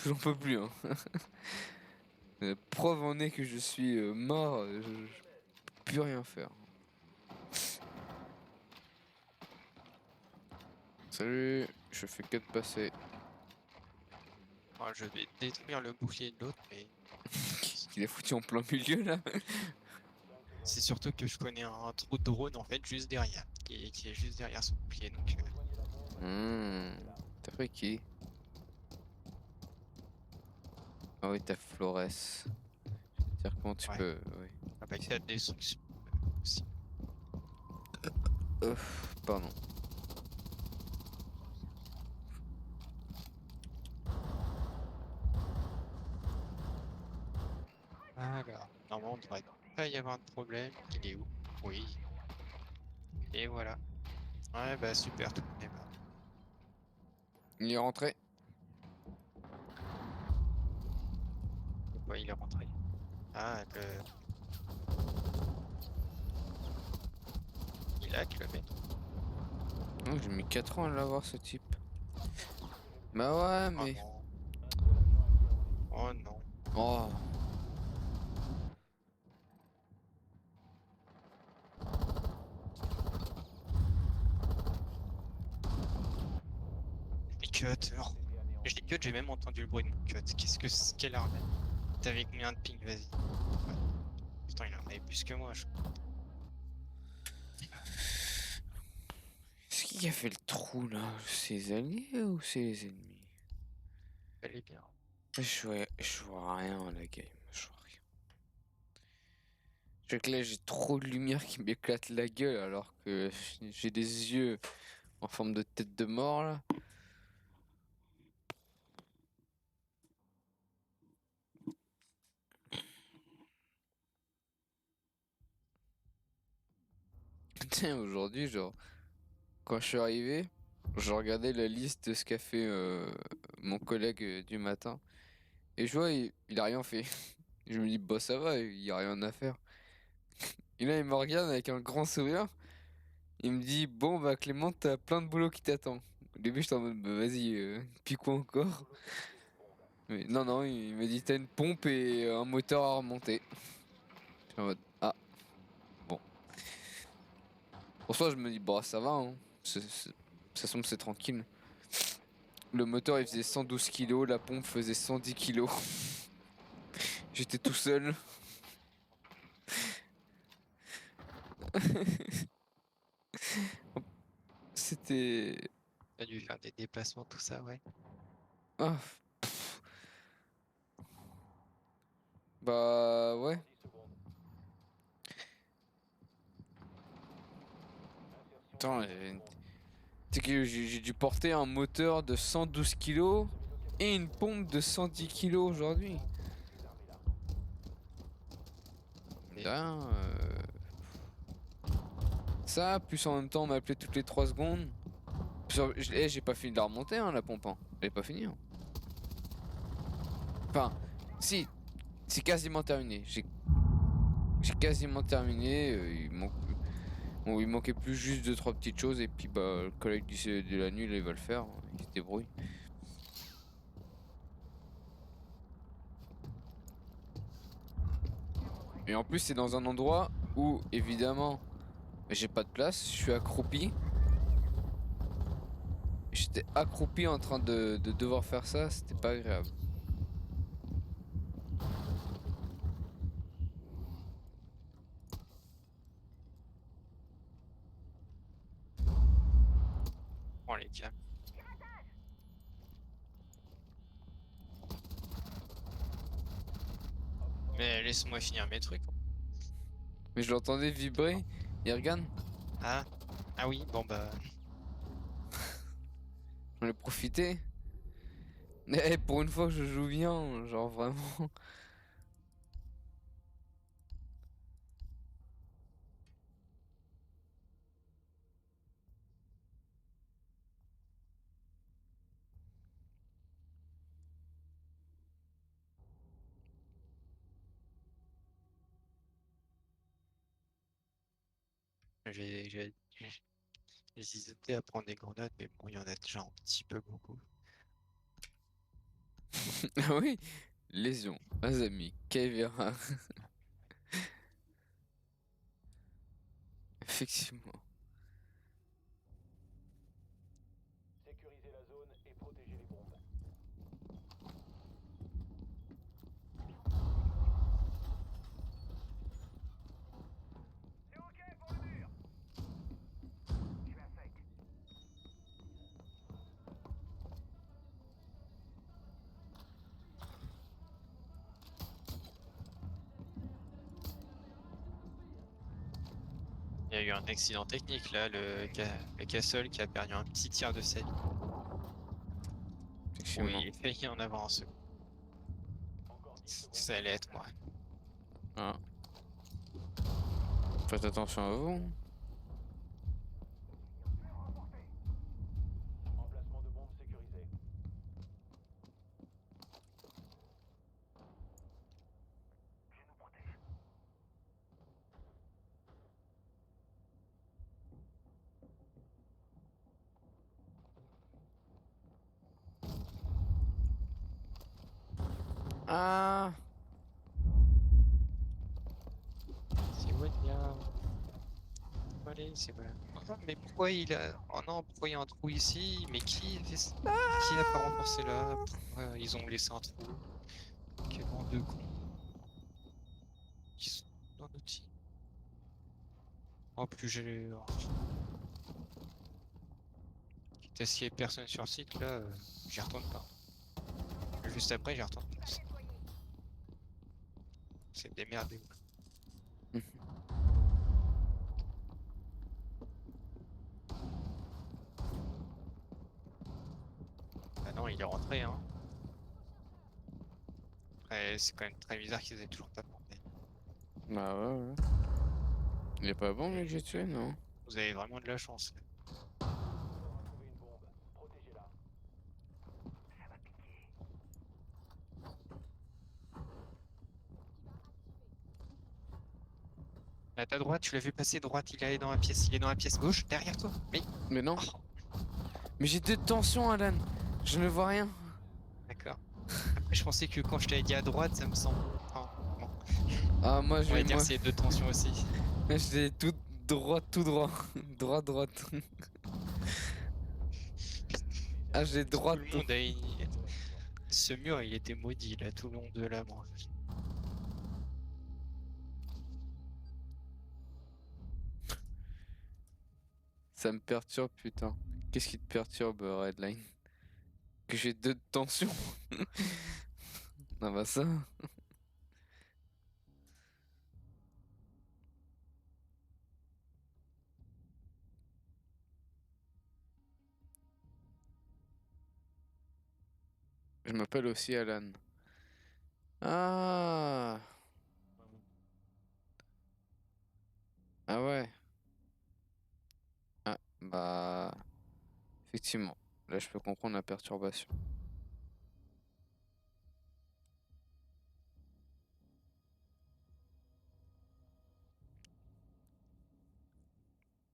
J'en peux plus, hein. Preuve en est que je suis mort, je peux plus rien faire. Salut, je fais que de passer. Ah, je vais détruire le bouclier de l'autre, mais Il est foutu en plein milieu là. c'est surtout que je connais un trou de drone en fait juste derrière, qui est juste derrière son bouclier. Donc, T'as pris qui? Ah oui, t'as Flores. Je veux dire comment tu ouais. peux. Oui. Ah bah, il y a des destruction aussi. Pardon. Alors, normalement, on devrait pas y avoir de problème. Il est où? Oui. Et voilà. Ouais, bah super, tout le monde est mort. Il est rentré. Pourquoi il est rentré? Ah, il hack le mec. Oh, j'ai mis 4 ans à l'avoir ce type. Bah ouais, Oh mais. non. Oh non. Oh. Les cuts. Oh. Je dis cut, j'ai même entendu le bruit de mon cut. Qu'est-ce que c'est? Quelle arme? T'avais combien de ping? Vas-y. Ouais. Putain, il en avait plus que moi, je crois. Est-ce qui a fait le trou là? C'est les alliés ou c'est les ennemis? Elle est bien. Je vois rien à la game. Je vois rien. Je sais que là j'ai trop de lumière qui m'éclate la gueule alors que j'ai des yeux en forme de tête de mort là. Tiens, aujourd'hui, genre, quand je suis arrivé, je regardais la liste de ce qu'a fait mon collègue du matin. Et je vois, il a rien fait. Je me dis, bah ça va, il y a rien à faire. Et là, il me regarde avec un grand sourire. Il me dit, bon, bah Clément, t'as plein de boulot qui t'attend. Au début, j'étais en mode, bah vas-y, puis quoi encore? Mais non, non, il m'a dit, t'as une pompe et un moteur à remonter. J'étais en mode, ah, bon. Pour ça, je me dis, bah ça va, hein. Ça semble, c'est tranquille. Le moteur il faisait 112 kilos, la pompe faisait 110 kilos. J'étais tout seul. C'était. T'as dû faire des déplacements, tout ça, ouais. Ah, bah ouais. Attends, tu sais que j'ai dû porter un moteur de 112 kilos et une pompe de 110 kilos aujourd'hui. Et- Là, ça, plus en même temps, on m'appelait toutes les 3 secondes. J'ai pas fini de la remonter, hein, la pompe. Hein. Elle est pas finie. Hein. Enfin, si, c'est quasiment terminé. J'ai quasiment terminé. Bon, il manquait plus juste 2-3 petites choses. Et puis, bah, le collègue de la nuit, là, il va le faire. Hein. Il se débrouille. Et en plus, c'est dans un endroit où, évidemment, j'ai pas de place. Je suis accroupi. J'étais accroupi en train de devoir faire ça. C'était pas agréable. Oh les gars. Mais laisse-moi finir mes trucs. Mais je l'entendais vibrer. Yergan, Ah, ah oui, bon bah. j'en ai profité. Eh, pour une fois que je joue bien, genre vraiment. J'ai hésité à prendre des grenades, mais bon, il y en a déjà un petit peu beaucoup. Ah oui, lésion, Azami, Kaevira. Effectivement. Sécurisez la zone et protégez les bombes. C'est ok pour le mur. Je suis à sec. Il y a eu un accident technique là, le Castle qui a perdu un petit tiers de sa vie. Effectivement. Oui, il est failli en avoir un second. Encore 10 secondes. Ça allait être moi. Ah. Faites attention à vous. Emplacement de bombe sécurisé. Je nous protège. Ah. C'est Wanya. Allez, c'est voilà. Ah, mais pourquoi il a. Oh non, pourquoi il y a un trou ici? Mais qui fait ça? Qui a pas renforcé là? Pourquoi ils ont laissé un trou? Quel bande de cons. Ils sont dans notre team. En plus, j'ai. Quitte à s'il y a personne sur site là, j'y retourne pas. Juste après, j'y retourne pas. C'est démerdé. Ah non, il est rentré, hein. Après, c'est quand même très bizarre qu'ils aient toujours pas planté. Bah ouais, ouais. Il est pas bon, mais que j'ai tué, non? Vous avez vraiment de la chance. Là. On aura trouvé une bombe. Protégez-la. Ça va piquer. À ta droite, tu l'as vu passer droite, il est dans la pièce. Il est dans la pièce gauche, derrière toi. Mais. Mais non. Oh, Mais j'ai deux tensions, Alan. Je ne vois rien. d'accord. Après, je pensais que quand je t'avais dit à droite, ça me semble. Enfin, bon. Ah, moi, On je va vais. dire Moi, c'est deux tensions aussi. j'ai tout droit, tout droit. Droit, droite. Ah, j'ai droit, Tout le tout. monde a. Ce mur, il était maudit là, tout le long de la branche. Ça me perturbe, putain. Qu'est-ce qui te perturbe, Redline? Que j'ai deux tensions. Ah bah ça. Je m'appelle aussi Alan. Ah. Ah ouais. Ah, bah. Effectivement. Là, je peux comprendre la perturbation.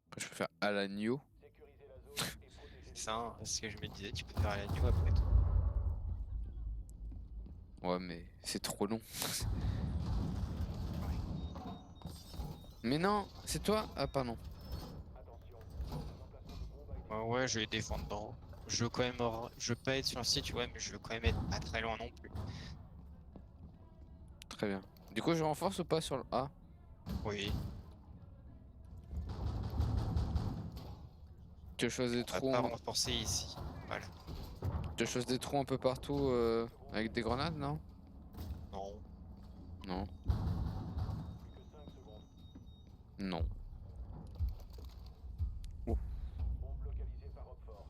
Après, je peux faire Alanio. Sécurisez la zone et protégez les C'est ça, hein, bombes. ce que je me disais, tu peux faire la nuit après tout. Ouais, mais c'est trop long. Mais non, c'est toi? Ah, pardon. Attention. Un emplacement de bombe a été Ouais, ouais, je vais défendre d'en haut. Je veux quand même. Je veux pas être sur le site, ouais, mais je veux quand même être pas très loin non plus. Très bien. Du coup, je renforce ou pas sur le A? Oui, Tu choses des on va trous, pas renforcer ici. Voilà. tu choses des trous un peu partout avec des grenades, non? Non. Non. Non. Oh. Bombe localisée par Roquefort.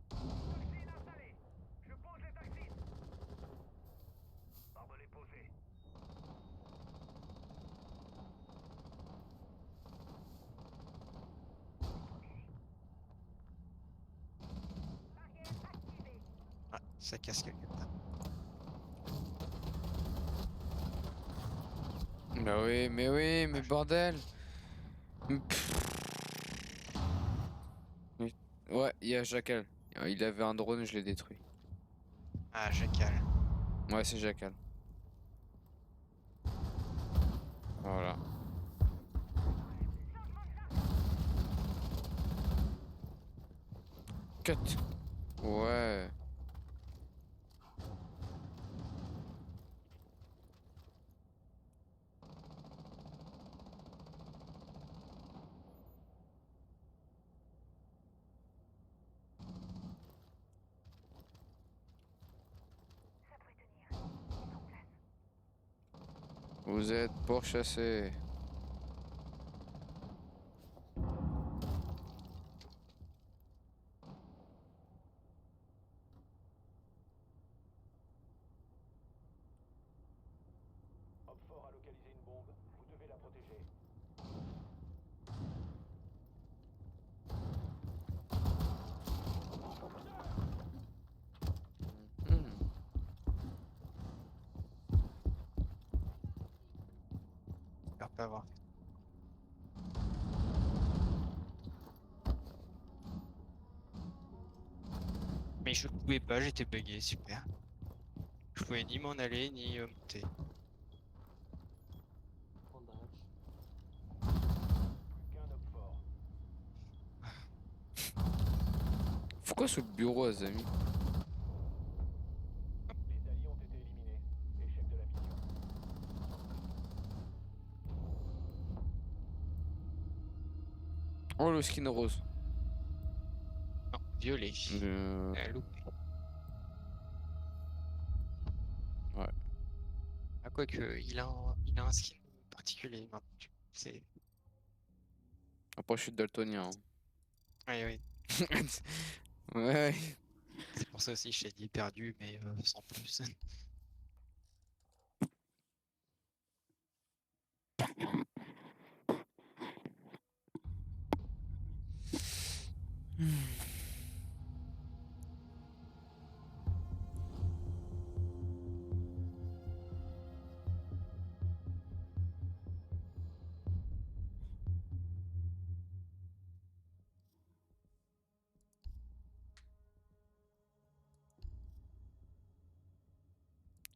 Toxine installée. Je pose les toxines. Barbelé posé. Barrière activée. Ah, ça casse quelque part. Bah oui, mais bordel. Oui. Ouais, il y a Jackal. Il avait un drone, je l'ai détruit. Ah, Jackal. Ouais, c'est Jackal. Voilà. Cut. Ouais. Ça devrait tenir. Mise en place. Vous êtes pourchassés. Roquefort a localisé une bombe. Vous devez la protéger. Hmm. J'espère pas avoir. Mais je pouvais pas, j'étais bugué, super. Je pouvais ni m'en aller ni monter. On dodge. Plus qu'un Roquefort. Pourquoi ce bureau, Azami? Les alliés ont été éliminés. Échec de la mission. Oh, le skin rose. Non, violet. Euh, Loupé. Ouais. Ah, quoique, il a un skin particulier maintenant. C'est. Après, je suis daltonien. Oui, oui. Hein. Ouais. C'est pour ça aussi que je t'ai dit perdu, mais sans plus.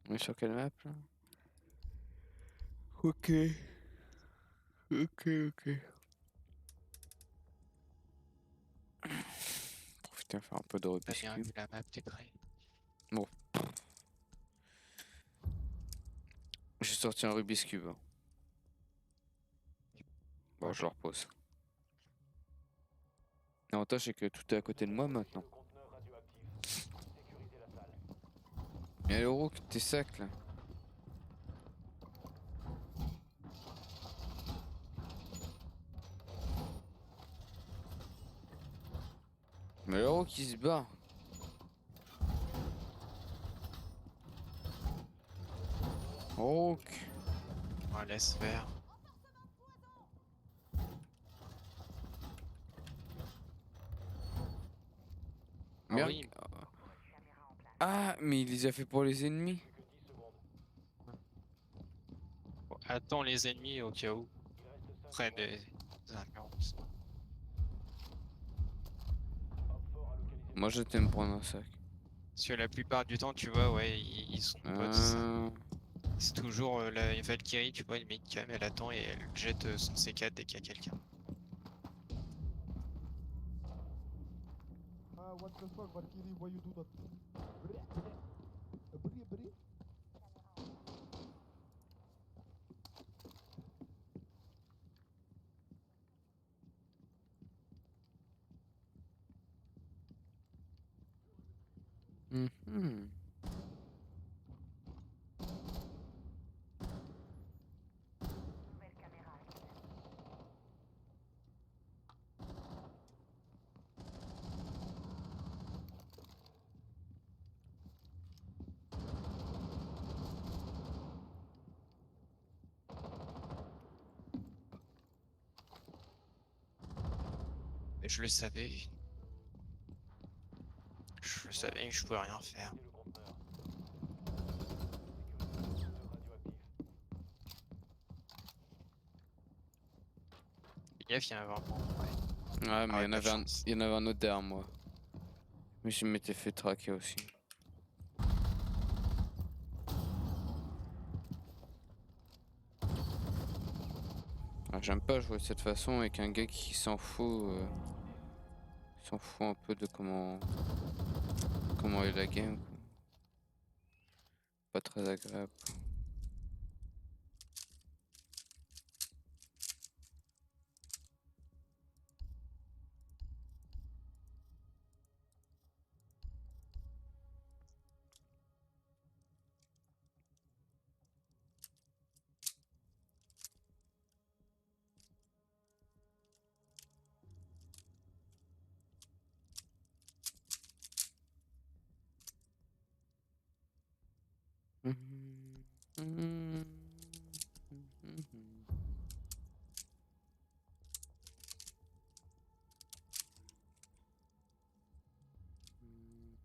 On est sur quelle map là? Ok. Ok, ok. Profitez à faire un peu de T'as Rubik's bien Cube. vu la map, t'es prêt. Bon. J'ai sorti un Rubik's Cube. Hein. Bon, je le repose. L'avantage c'est que tout est à côté de moi maintenant. Le conteneur radioactif. Sécurisez la salle. Mais l'euro, t'es sac là. Mais l'euro qui se bat. Ok. On laisse faire. Ah Merde. oui, Caméra en place. Ah, mais il les a fait pour les ennemis. Plus que 10 secondes. bon, attends les ennemis au cas où. Il reste 5 Près secondes. des ambulances. Roquefort a localisé Moi je t'aime prendre un sac. Parce que la plupart du temps, tu vois, ouais, ils sont potes. C'est toujours la Valkyrie, tu vois, une met une cam, elle attend et elle jette son C4 dès qu'il y a quelqu'un. Ah, what the fuck, Valkyrie, why you do that? Bri, bri. Mhm. Et je le savais. Je le savais que je pouvais rien faire. Le conteneur. Sécurisez le conteneur radioactif. Fais gaffe, il y en a vraiment. Ouais. Ouais, mais ouais, il y en pas de avait chance. il y en avait un autre derrière moi. Mais je m'étais fait traquer aussi. Ah, j'aime pas jouer de cette façon avec un gars qui s'en fout un peu de comment est la game, quoi. Pas très agréable.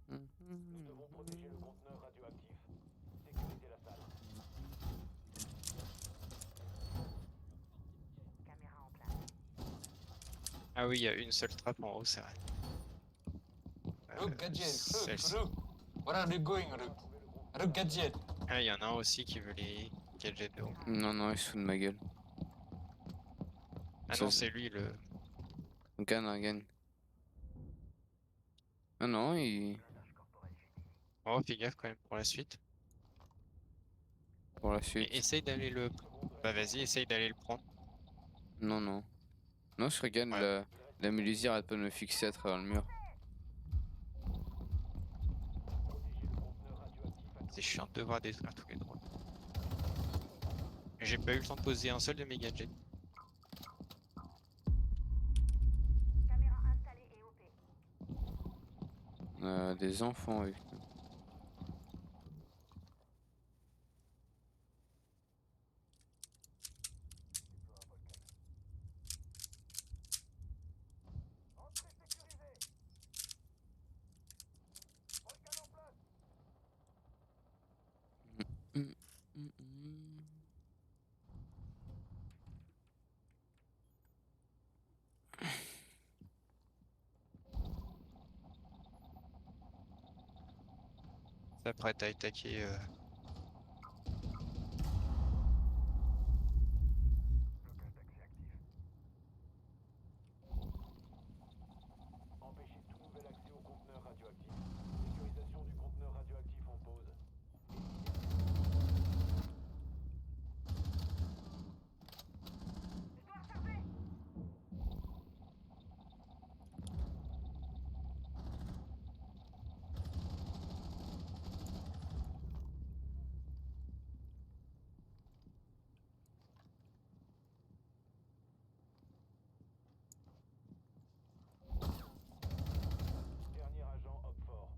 Nous devons protéger le conteneur radioactif. Sécurisez la salle. Caméra en place. Ah oui, il y a une seule trappe en haut, c'est vrai. Look, Gadget, look, Celle-ci. look. Where are you going, look? Look, Gadget. Ah, il y en a un aussi qui veut les gadgets de haut. Non, non, il se fout de ma gueule. Ah Ça, non, c'est lui le. Gagne. Ah non, Oh, fais gaffe quand même pour la suite. pour la Et suite. essaye d'aller le. Bah vas-y, essaye d'aller le prendre. Non, non. Non, je regarde Ouais. la mélusière, elle peut me fixer à travers le mur. Protégez le conteneur radioactif à C'est chiant de devoir détruire tous les drones. J'ai pas eu le temps de poser un seul de mes gadgets. Caméra installée et OP. Des enfants, oui. Entrée sécurisée. Volcan en place. S'apprête à attaquer. Blocage d'accès actif. Empêchez tout nouvel accès au conteneur radioactif. Sécurisation du conteneur radioactif en pause. Histoire chargée. Dernier agent Hopfort.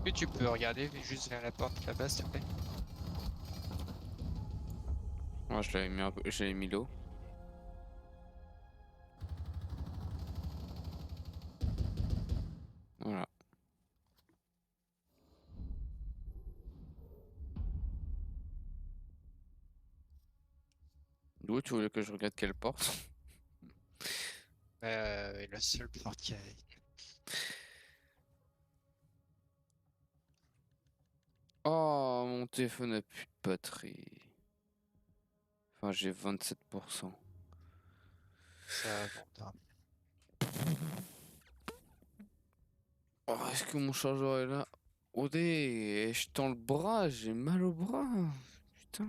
Est-ce que tu peux regarder juste vers la porte là-bas, s'il te plaît? Moi, je l'avais mis un peu, j'avais mis l'eau. Voilà. D'où tu voulais que je regarde quelle porte? La seule porte qui a. Oh, mon téléphone a plus de batterie. Enfin, j'ai 27%. Ça, bon, t'as- Oh, est-ce que mon chargeur est là? Odé, je tends le bras, j'ai mal au bras. Putain.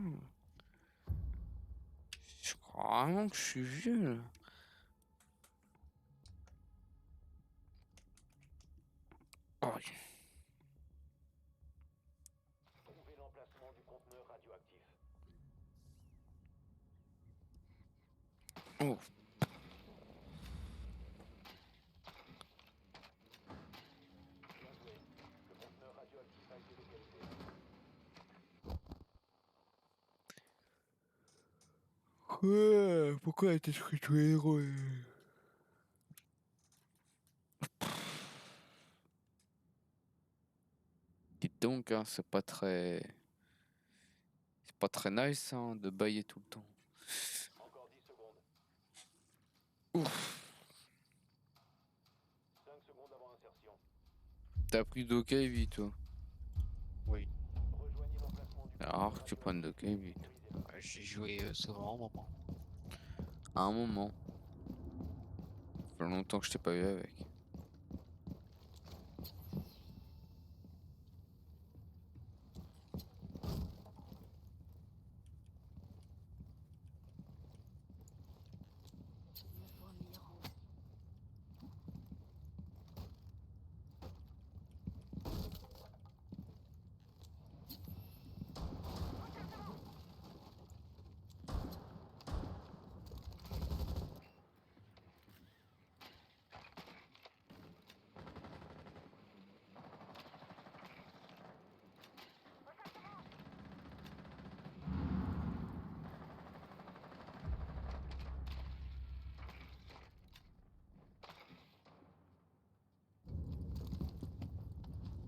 Je crois vraiment que je suis vieux là. Oh, Trouvez l'emplacement du conteneur radioactif. oh. Bien joué. Le conteneur radioactif a été localisé. Ouais, pourquoi elle était détruit tous les héros? Dites donc, hein, c'est pas très nice hein, de bailler tout le temps. Encore 10 secondes. Ouf, 5 secondes avant insertion. t'as pris d'Okaivi toi. Oui, Rejoignez l'emplacement du C'est conteneur rare que tu prennes radioactif. d'Okaivi. Sécurisez-le. j'ai joué souvent un moment. À un moment. Ça fait longtemps que je t'ai pas eu avec.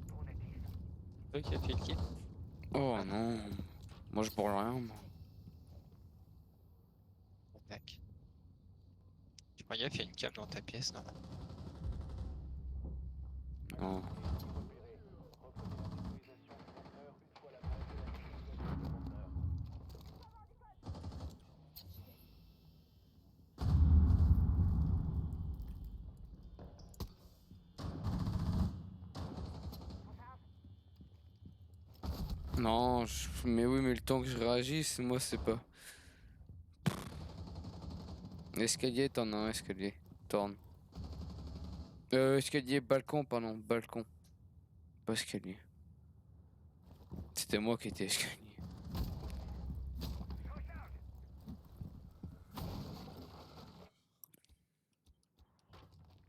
Drone actif. Toi qui as fait le kill? Oh Ah, non, moi je brûle rien moi. tac. Tu crois qu'il y a une cam dans ta pièce, non? Non. Repéré. Reprenez la sécurisation du conteneur une fois la base de la sécurisation du conteneur. Non, mais oui, mais le temps que je réagisse, moi c'est pas. Escalier, t'en as un escalier. Tourne. Escalier, balcon, pardon, balcon. Pas escalier. C'était moi qui étais escalier. Je recharge.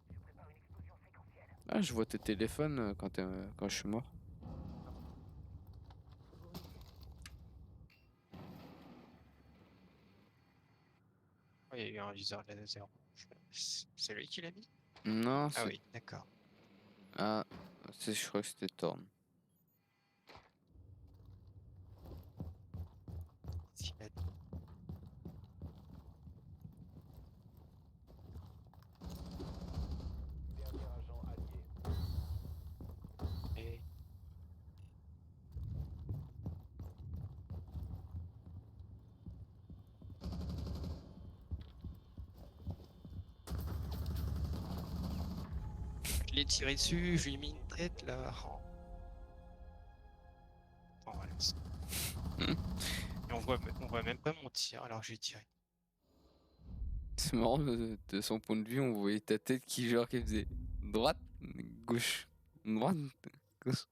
Je prépare une explosion séquentielle. Ah, je vois tes téléphones quand je suis mort. Oh, il y a eu un viseur laser. C'est lui qui l'a mis? Non, Ah c'est. oui, d'accord. Ah, je crois que c'était Torn. S'il a Dernier agent allié. dit. Je l'ai tiré dessus, je lui ai mis une tête là. Oh. Oh, voilà. Et on voit même pas mon tir alors que j'ai tiré. C'est marrant, de son point de vue, on voyait ta tête qui faisait droite, gauche, droite, gauche.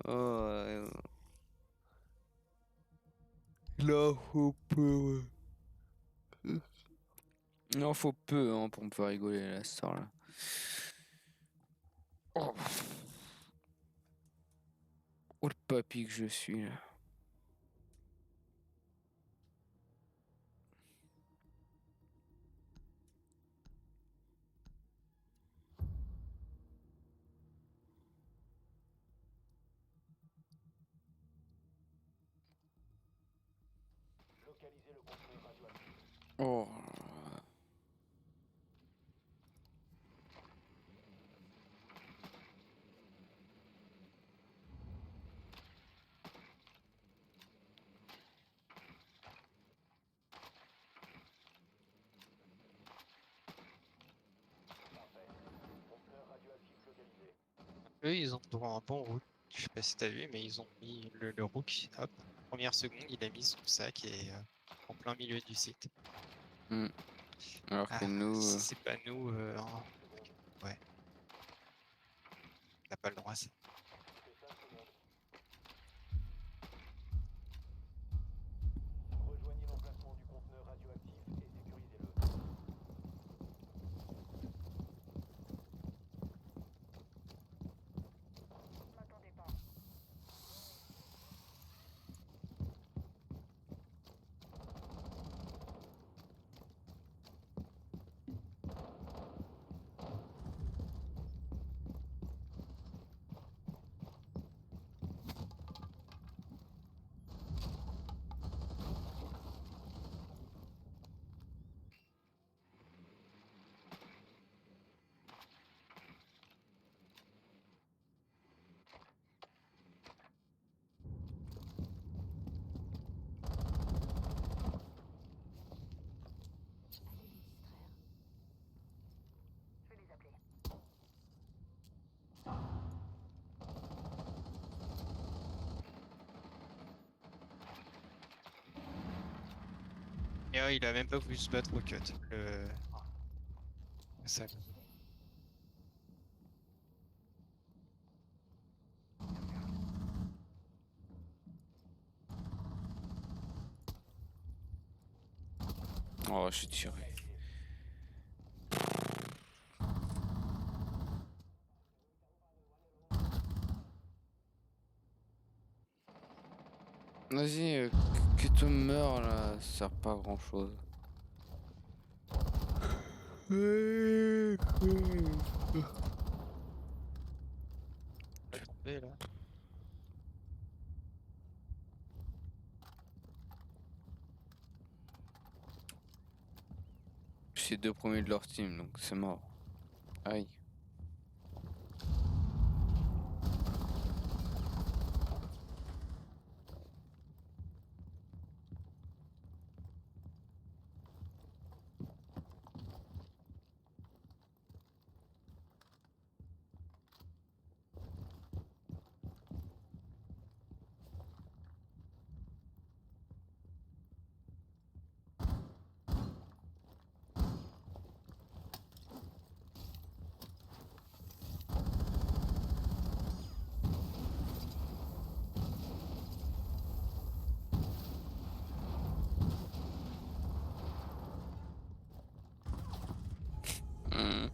Oh, là, faut peu, ouais. Non, faut peu hein, pour me faire rigoler à la star là. Oh. Oh, le papy que je suis là. Localisez le conteneur radioactif. Oh. Eux, ils ont droit à un bon rook. Je sais pas si t'as vu, mais ils ont mis le rook. Hop, première seconde, il a mis son sac et en plein milieu du site. Alors que Ah, nous, si c'est pas nous, ouais, on n'a pas le droit à ça. Rejoignez l'emplacement du conteneur radioactif et sécurisez-le. M'attendez pas. Je vais les appeler. Et il a même pas voulu se battre au cut. Ça. oh, je suis tiré. Vas-y, que tu meurs là, ça sert pas à grand chose. Va tomber là. Je suis 2 premiers de leur team, donc c'est mort. Aïe. Hmm.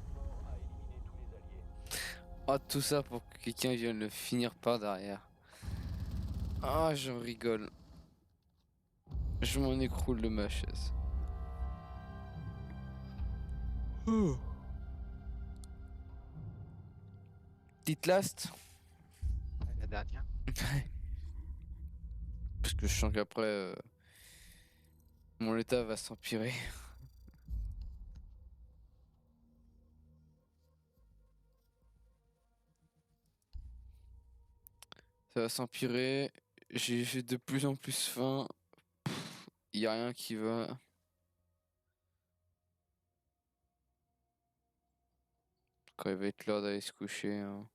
Oh, tout ça pour que quelqu'un vienne le finir par derrière. Ah, j'en rigole. Je m'en écroule de ma chaise. Oh. Petite last. La dernière. Parce que je sens qu'après, mon état va s'empirer. Ça va s'empirer. J'ai de plus en plus faim. Y a rien qui va. Quand il va être l'heure d'aller se coucher, hein.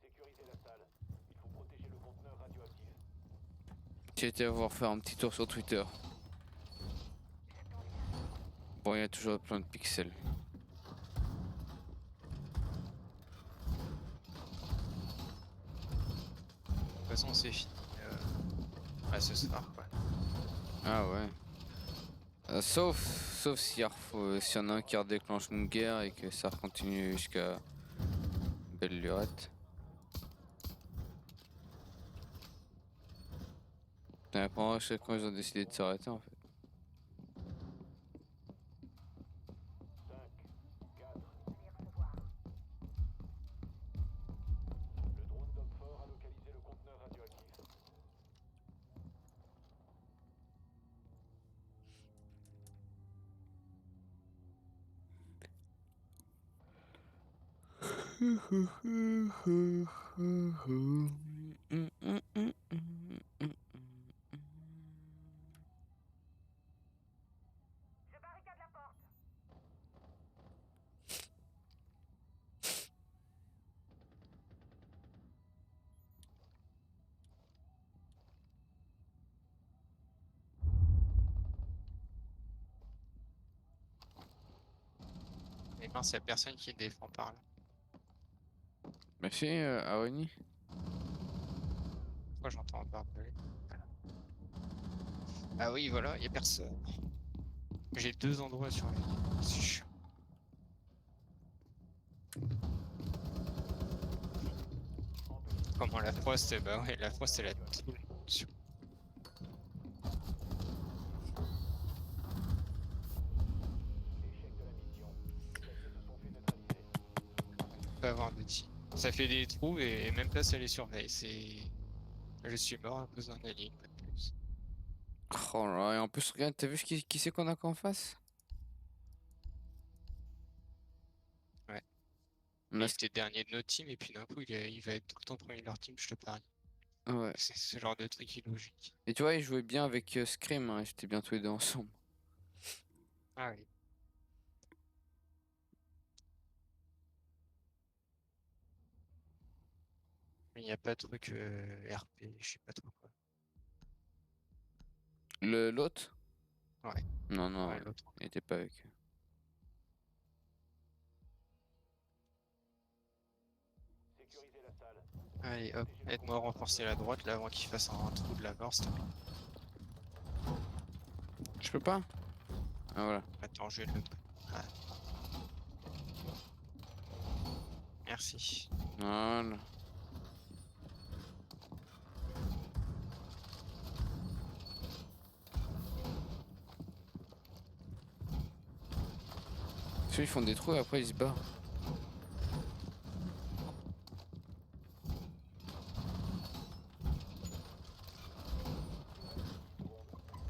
Sécurisez la salle. J'ai été voir faire un petit tour sur Twitter. Bon, il y a toujours plein de pixels. De toute façon, c'est fini. Ce soir, quoi. Ah ouais. Sauf s'il y, s'il y en a un qui redéclenche une guerre et que ça continue jusqu'à belle lurette. Putain, pendant je sais quand ils ont décidé de s'arrêter en fait. 5, 4. Le drone d'Opfort a localisé le conteneur radioactif. Je barricade la porte. Mais mince, y a personne qui défend par là. Merci, Aroni. Pourquoi j'entends barbeler? Voilà. Ah oui, voilà, y a personne. J'ai 2 endroits sur la ligne. C'est chiant. Comment la frost, bah ouais, la frost elle a tout le monde sur. Échec de la mission. Les alliés se sont fait neutraliser. Pas avoir de tir. Ça fait des trous et même pas ça les surveille. C'est. Je suis mort à cause d'un allié, pas de plus. Oh là là, et en plus, regarde, t'as vu qui c'est qu'on a qu'en face? Ouais. On Il a... était dernier de notre team et puis d'un coup il va être tout le temps premier de leur team, je te parie. Ouais. C'est ce genre de truc illogique. Et tu vois, ils jouaient bien avec Scream, hein, j'étais bien tous les deux ensemble. Ah oui. Mais il n'y a pas de truc RP, je sais pas trop quoi. L'autre? Ouais. Non, non, Ouais, l'autre. il était pas avec eux. Sécuriser la salle. Allez hop, aide-moi à renforcer la droite là avant qu'il fasse un trou de la mort, s'il te plaît. Je peux pas? Ah voilà. Attends, je vais le. Ah. Merci. Voilà. Ceux ils font des trous et après ils se barrent.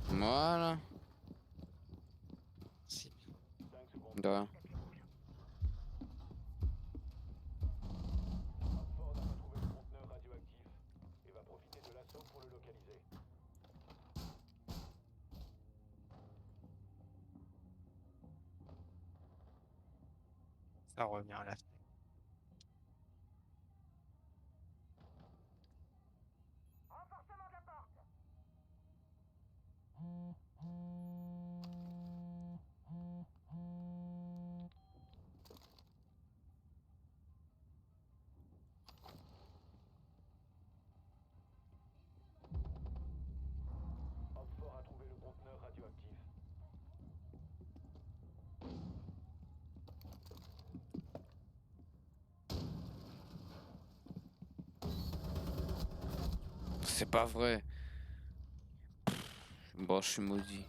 Voilà. C'est bien. 5 secondes. De rien. Opfort n'a pas trouvé le conteneur radioactif et va profiter de l'assaut pour le localiser. Ça revient à la fin. Renforcement de la porte. Opfort a trouvé le conteneur radioactif. C'est pas vrai. Bon, je suis maudit. Ils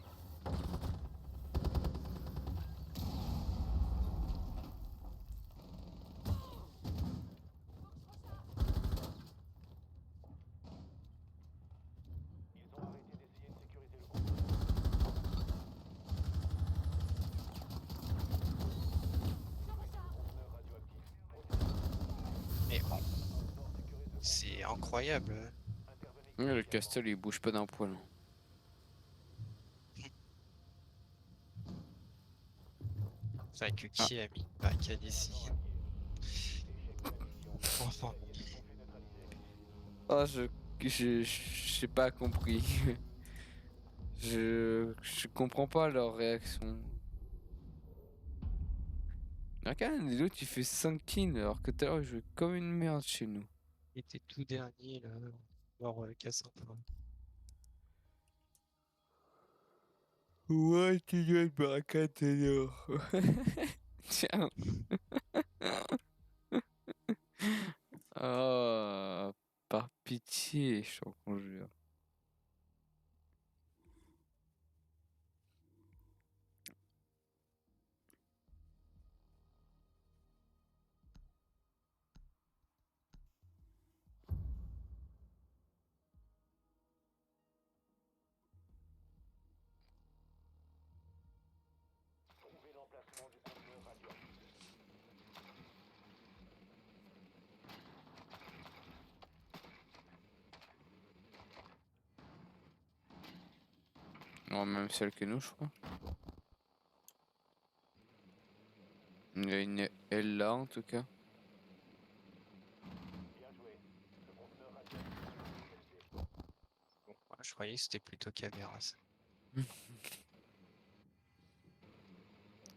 ont arrêté d'essayer de sécuriser le conteneur. Conteneur radioactif. Mais bon, Opfort sécurise le c'est incroyable. Intervenez Le castel il bouge pas d'un poil. C'est vrai que qui a mis une barricade ici? Échec de la mission. Enfin, Les alliés se sont fait neutraliser. Ah, je que j'ai pas compris. Je comprends pas leur réaction. Regarde, Nilo, tu fais 5 kills alors que tout à l'heure je jouais comme une merde chez nous. Il était tout dernier là, mort Cassandra. Ouais, tu dois être baraka Taylor. Tiens. Oh, par pitié, je t'en conjure. Trouvez l'emplacement du conteneur radioactif. Non, même celle que nous, je crois. Il y a une L là en tout cas. Bien joué. Le conteneur radioactif est localisé. Bon, moi, je croyais que c'était plutôt Caméras.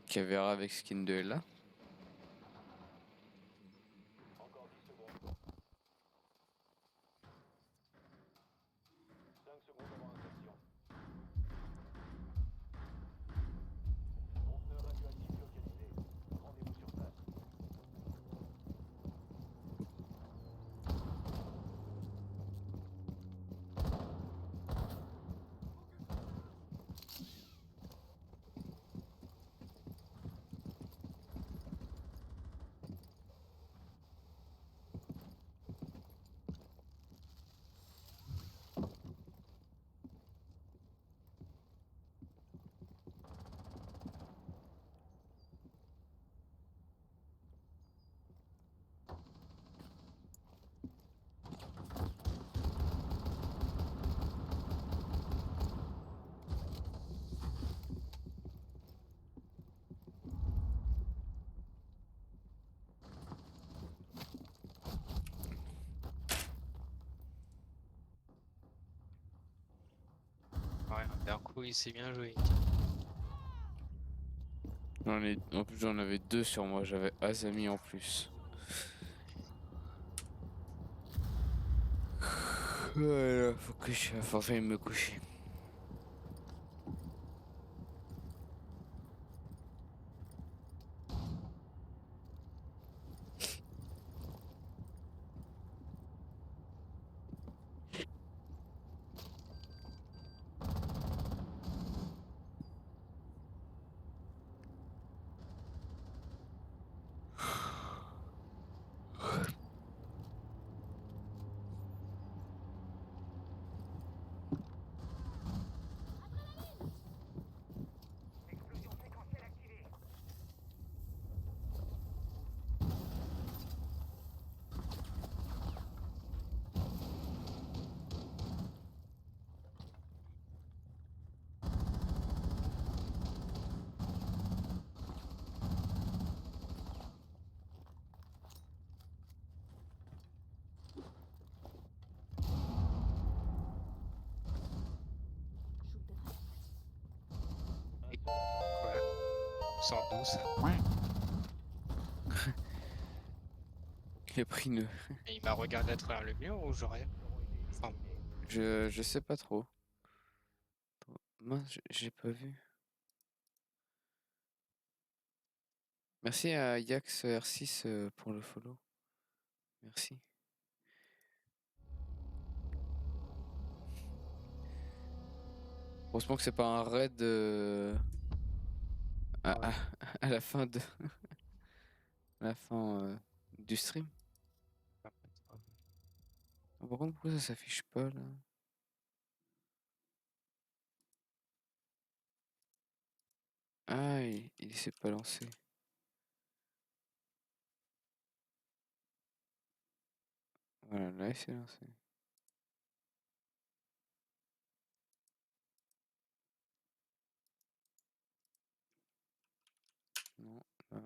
Cavera avec skin de L là. Encore 10 secondes. 5 secondes avant insertion. Conteneur radioactif localisé. Rendez-vous sur place. Ouais, d'un coup, il s'est bien joué. En plus, j'en avais 2 sur moi, j'avais Azami en plus. Voilà, faut que j'aille me coucher. Explosion séquentielle activée. Quoi? 112. Il a pris une. Et il m'a regardé à travers le mur ou j'aurais. Enfin, Je sais pas trop. Mince, j'ai pas vu. Merci à Yax R6 pour le follow. Merci. Heureusement que c'est pas un raid à, ouais. à la fin de à la fin du stream. Ah, par contre, pourquoi ça s'affiche pas là? Ah, il s'est pas lancé. Voilà, là il s'est lancé. Non, là.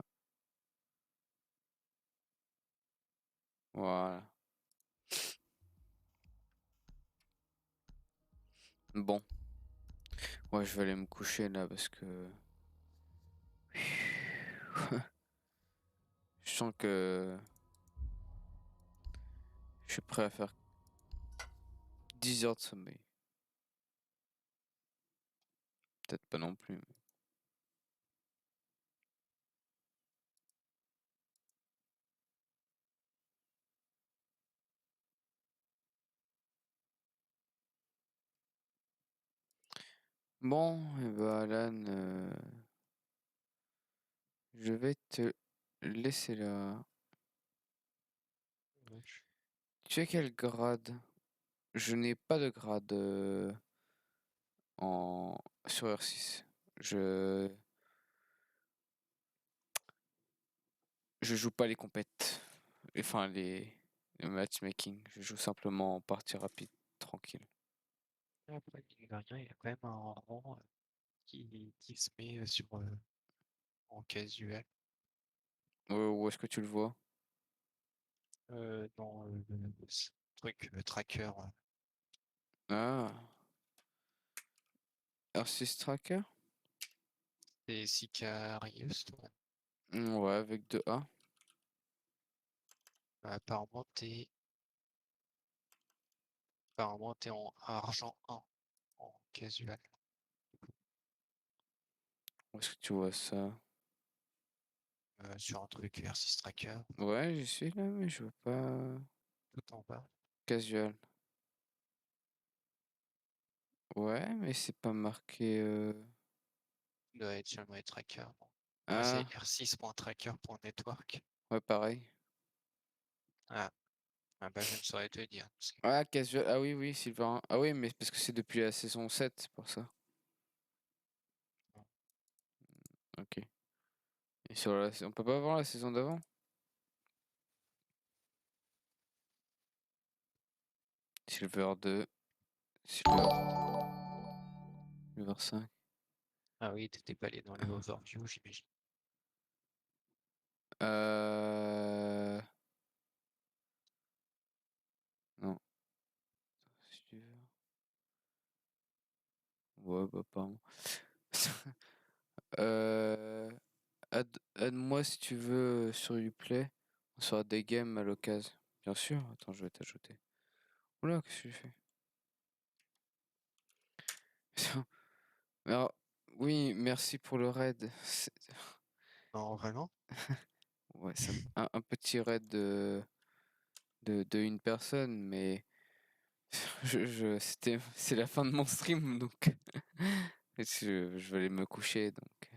Voilà. Bon, ouais, je vais aller me coucher là parce que je sens que je suis prêt à faire 10 heures de sommeil. Peut-être pas non plus. Bon, et bah Alan, je vais te laisser là. Tu as quel grade? Je n'ai pas de grade en sur R6. Je je joue pas les compètes. Enfin le matchmaking. Je joue simplement en partie rapide, tranquille. Après, mine de rien, il y a quand même un rang qui se met en casual. Où est-ce que tu le vois? Dans ce truc tracker, Ah, R6 Tracker? c'est Sicarius. Ouais, avec 2A. Apparemment, t'es en argent 1 en casual. Où est-ce que tu vois ça? Sur un truc R6 tracker, Ouais, j'y suis là, mais je vois pas. tout en bas. Casual. Ouais, mais c'est pas marqué. Il doit être sur le tracker. Bon. Moi, c'est Ah, r6.tracker.network. ouais, pareil. Ah, ah bah, je ne saurais te dire. Parce que, Ah, casual. Ah oui, oui, Silver. Ah oui, mais parce que c'est depuis la saison 7, c'est pour ça. Ok. Et sur on peut pas voir la saison d'avant? Silver 2, Silver, Silver 5. ah oui, t'étais pas allé dans les overviews, j'imagine. Euh... Non. Si tu veux. Ouais, bah pardon. Aide-moi si tu veux sur Uplay. On sera des games à l'occasion. Bien sûr. Attends, je vais t'ajouter. Oula, qu'est-ce que j'ai fait? Alors, oui, merci pour le raid. Non, vraiment? Ouais, un petit raid de une personne, mais c'est la fin de mon stream, donc je vais aller me coucher, donc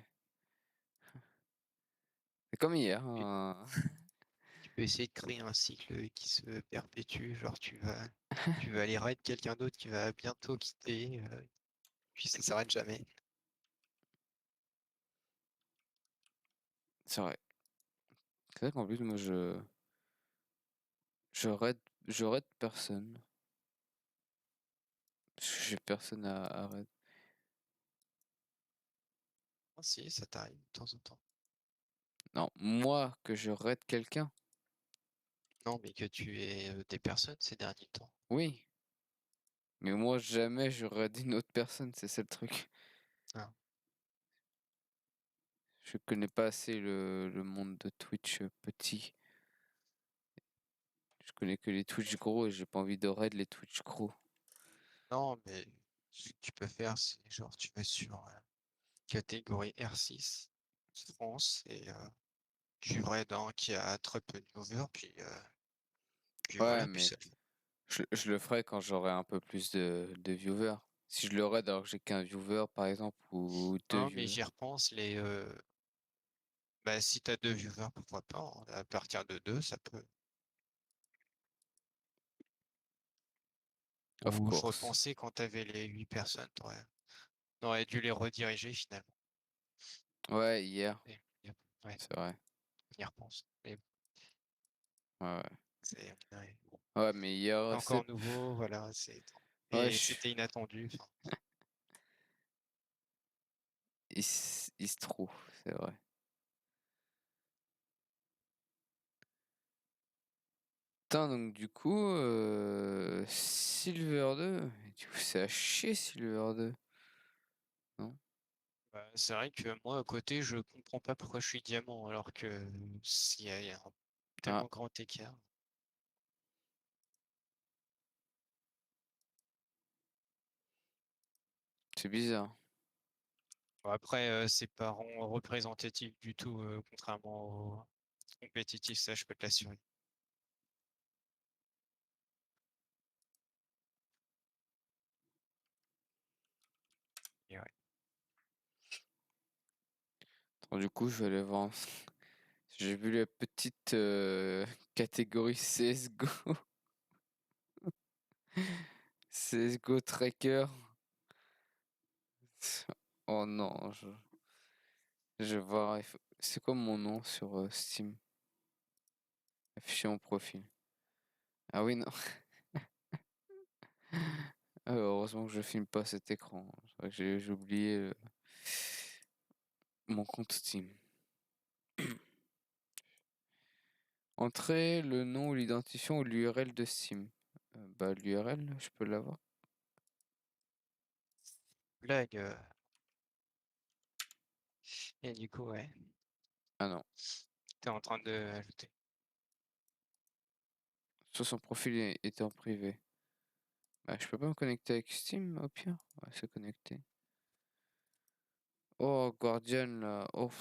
c'est comme hier, Et hein. tu peux essayer de créer un cycle qui se perpétue. Genre, tu vas aller raid quelqu'un d'autre qui va bientôt quitter, puis ça s'arrête jamais. C'est vrai. C'est vrai qu'en plus, moi, je raid personne. Parce que j'ai personne à raid. Ah, si, ça t'arrive de temps en temps. Non, moi, que je raid quelqu'un, Non, mais que tu aies des personnes ces derniers temps. oui. Mais moi, jamais je raid une autre personne, c'est ça le truc. Ah. Je connais pas assez le monde de Twitch petit. Je connais que les Twitch gros et j'ai pas envie de raid les Twitch gros. Non, mais ce que tu peux faire, c'est genre tu vas sur catégorie R6 France et tu raides un qui a très peu de viewers, puis Ouais, voilà, puis mais ça le fait. je le ferai quand j'aurai un peu plus de viewers. Si je le raid alors que j'ai qu'un viewer par exemple ou deux Non, mais viewers. j'y repense, bah, si t'as 2 viewers, pourquoi pas, hein, à partir de 2, ça peut. Of Ou je course. repensais quand t'avais les 8 personnes, t'aurais dû les rediriger finalement. Ouais, hier, Ouais, c'est vrai. on y repense. Mais Ouais, ouais. ouais. Ouais, mais C'est hier, encore nouveau, voilà, ouais, et c'était inattendu. Enfin, il se trouve, c'est vrai. Putain, donc du coup, Silver 2. Du coup, c'est à chier, Silver 2. Bah, c'est vrai que moi, à côté, je comprends pas pourquoi je suis diamant, alors que s'il y a un tellement grand écart. C'est bizarre. Bon, après, c'est pas représentatif du tout, contrairement au compétitif, ça, je peux te l'assurer. Et ouais. Attends, du coup, je vais aller voir. J'ai vu la petite catégorie CSGO. CSGO Tracker. Oh non, je vais voir. C'est quoi mon nom sur Steam? Afficher mon profil. Ah oui, non. Ah, heureusement que je filme pas cet écran. C'est vrai que j'ai oublié mon compte Steam. Entrez le nom ou l'identifiant ou l'URL de Steam. Bah l'URL, je peux l'avoir. Blague. Et du coup, ouais, Ah non. t'es en train de ajouter. Soit son profil était en privé. Bah je peux pas me connecter avec Steam au pire. Ouais, c'est connecté. Oh Guardian là. Oh.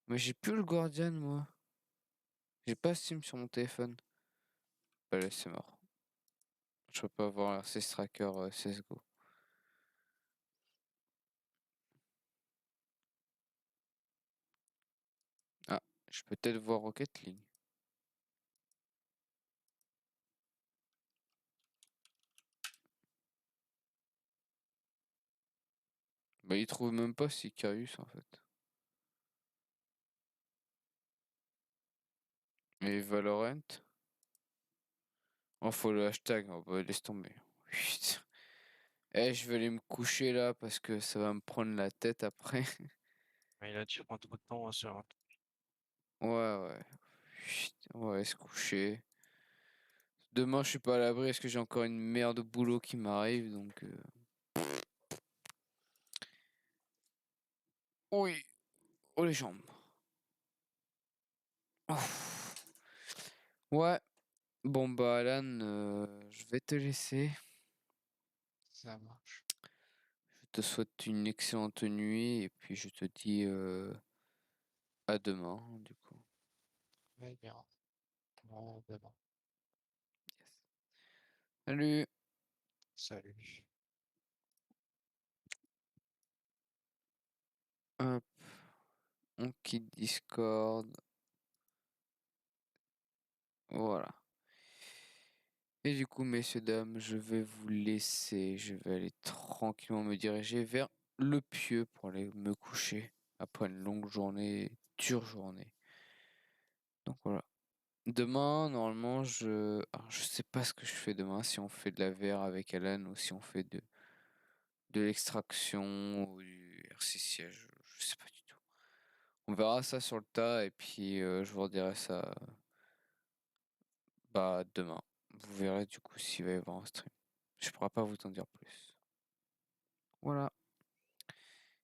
Mais j'ai plus le Guardian moi. J'ai pas Steam sur mon téléphone. Bah là c'est mort. Je peux pas avoir RCS Tracker CSGO. Ah, je peux peut-être voir Rocket League. Bah il trouve même pas Sicarius en fait. Et Valorant. Oh faut le hashtag, oh, bah laisse tomber. Putain. Eh je vais aller me coucher là parce que ça va me prendre la tête après. Mais là, tu prends trop de temps sur un Ouais ouais. Putain, ouais se coucher. Demain je suis pas à l'abri, est-ce que j'ai encore une merde de boulot qui m'arrive donc oui. Oh les jambes. Oh. Ouais. Bon bah Alan, je vais te laisser. Ça marche. Je te souhaite une excellente nuit et puis je te dis à demain du coup. Ouais, bien. Bon, demain. Yes. Salut. Salut. Hop. On quitte Discord. Voilà. Et du coup, messieurs, dames, je vais vous laisser. Je vais aller tranquillement me diriger vers le pieu pour aller me coucher après une longue journée, dure journée. Donc voilà. Demain, normalement, alors, je sais pas ce que je fais demain, si on fait de la VR avec Alan ou si on fait de l'extraction ou du RCCA, je sais pas du tout. On verra ça sur le tas et puis je vous redirai ça bah demain. Vous verrez du coup s'il va y avoir un stream. Je pourrai pas vous en dire plus. Voilà.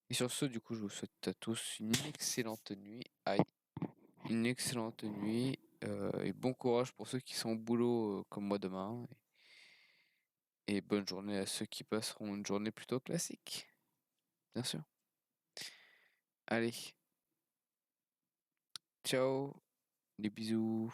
Et sur ce, du coup, je vous souhaite à tous une excellente nuit. Aïe. Une excellente nuit. Et bon courage pour ceux qui sont au boulot comme moi demain. Et bonne journée à ceux qui passeront une journée plutôt classique. Bien sûr. Allez. Ciao. Des bisous.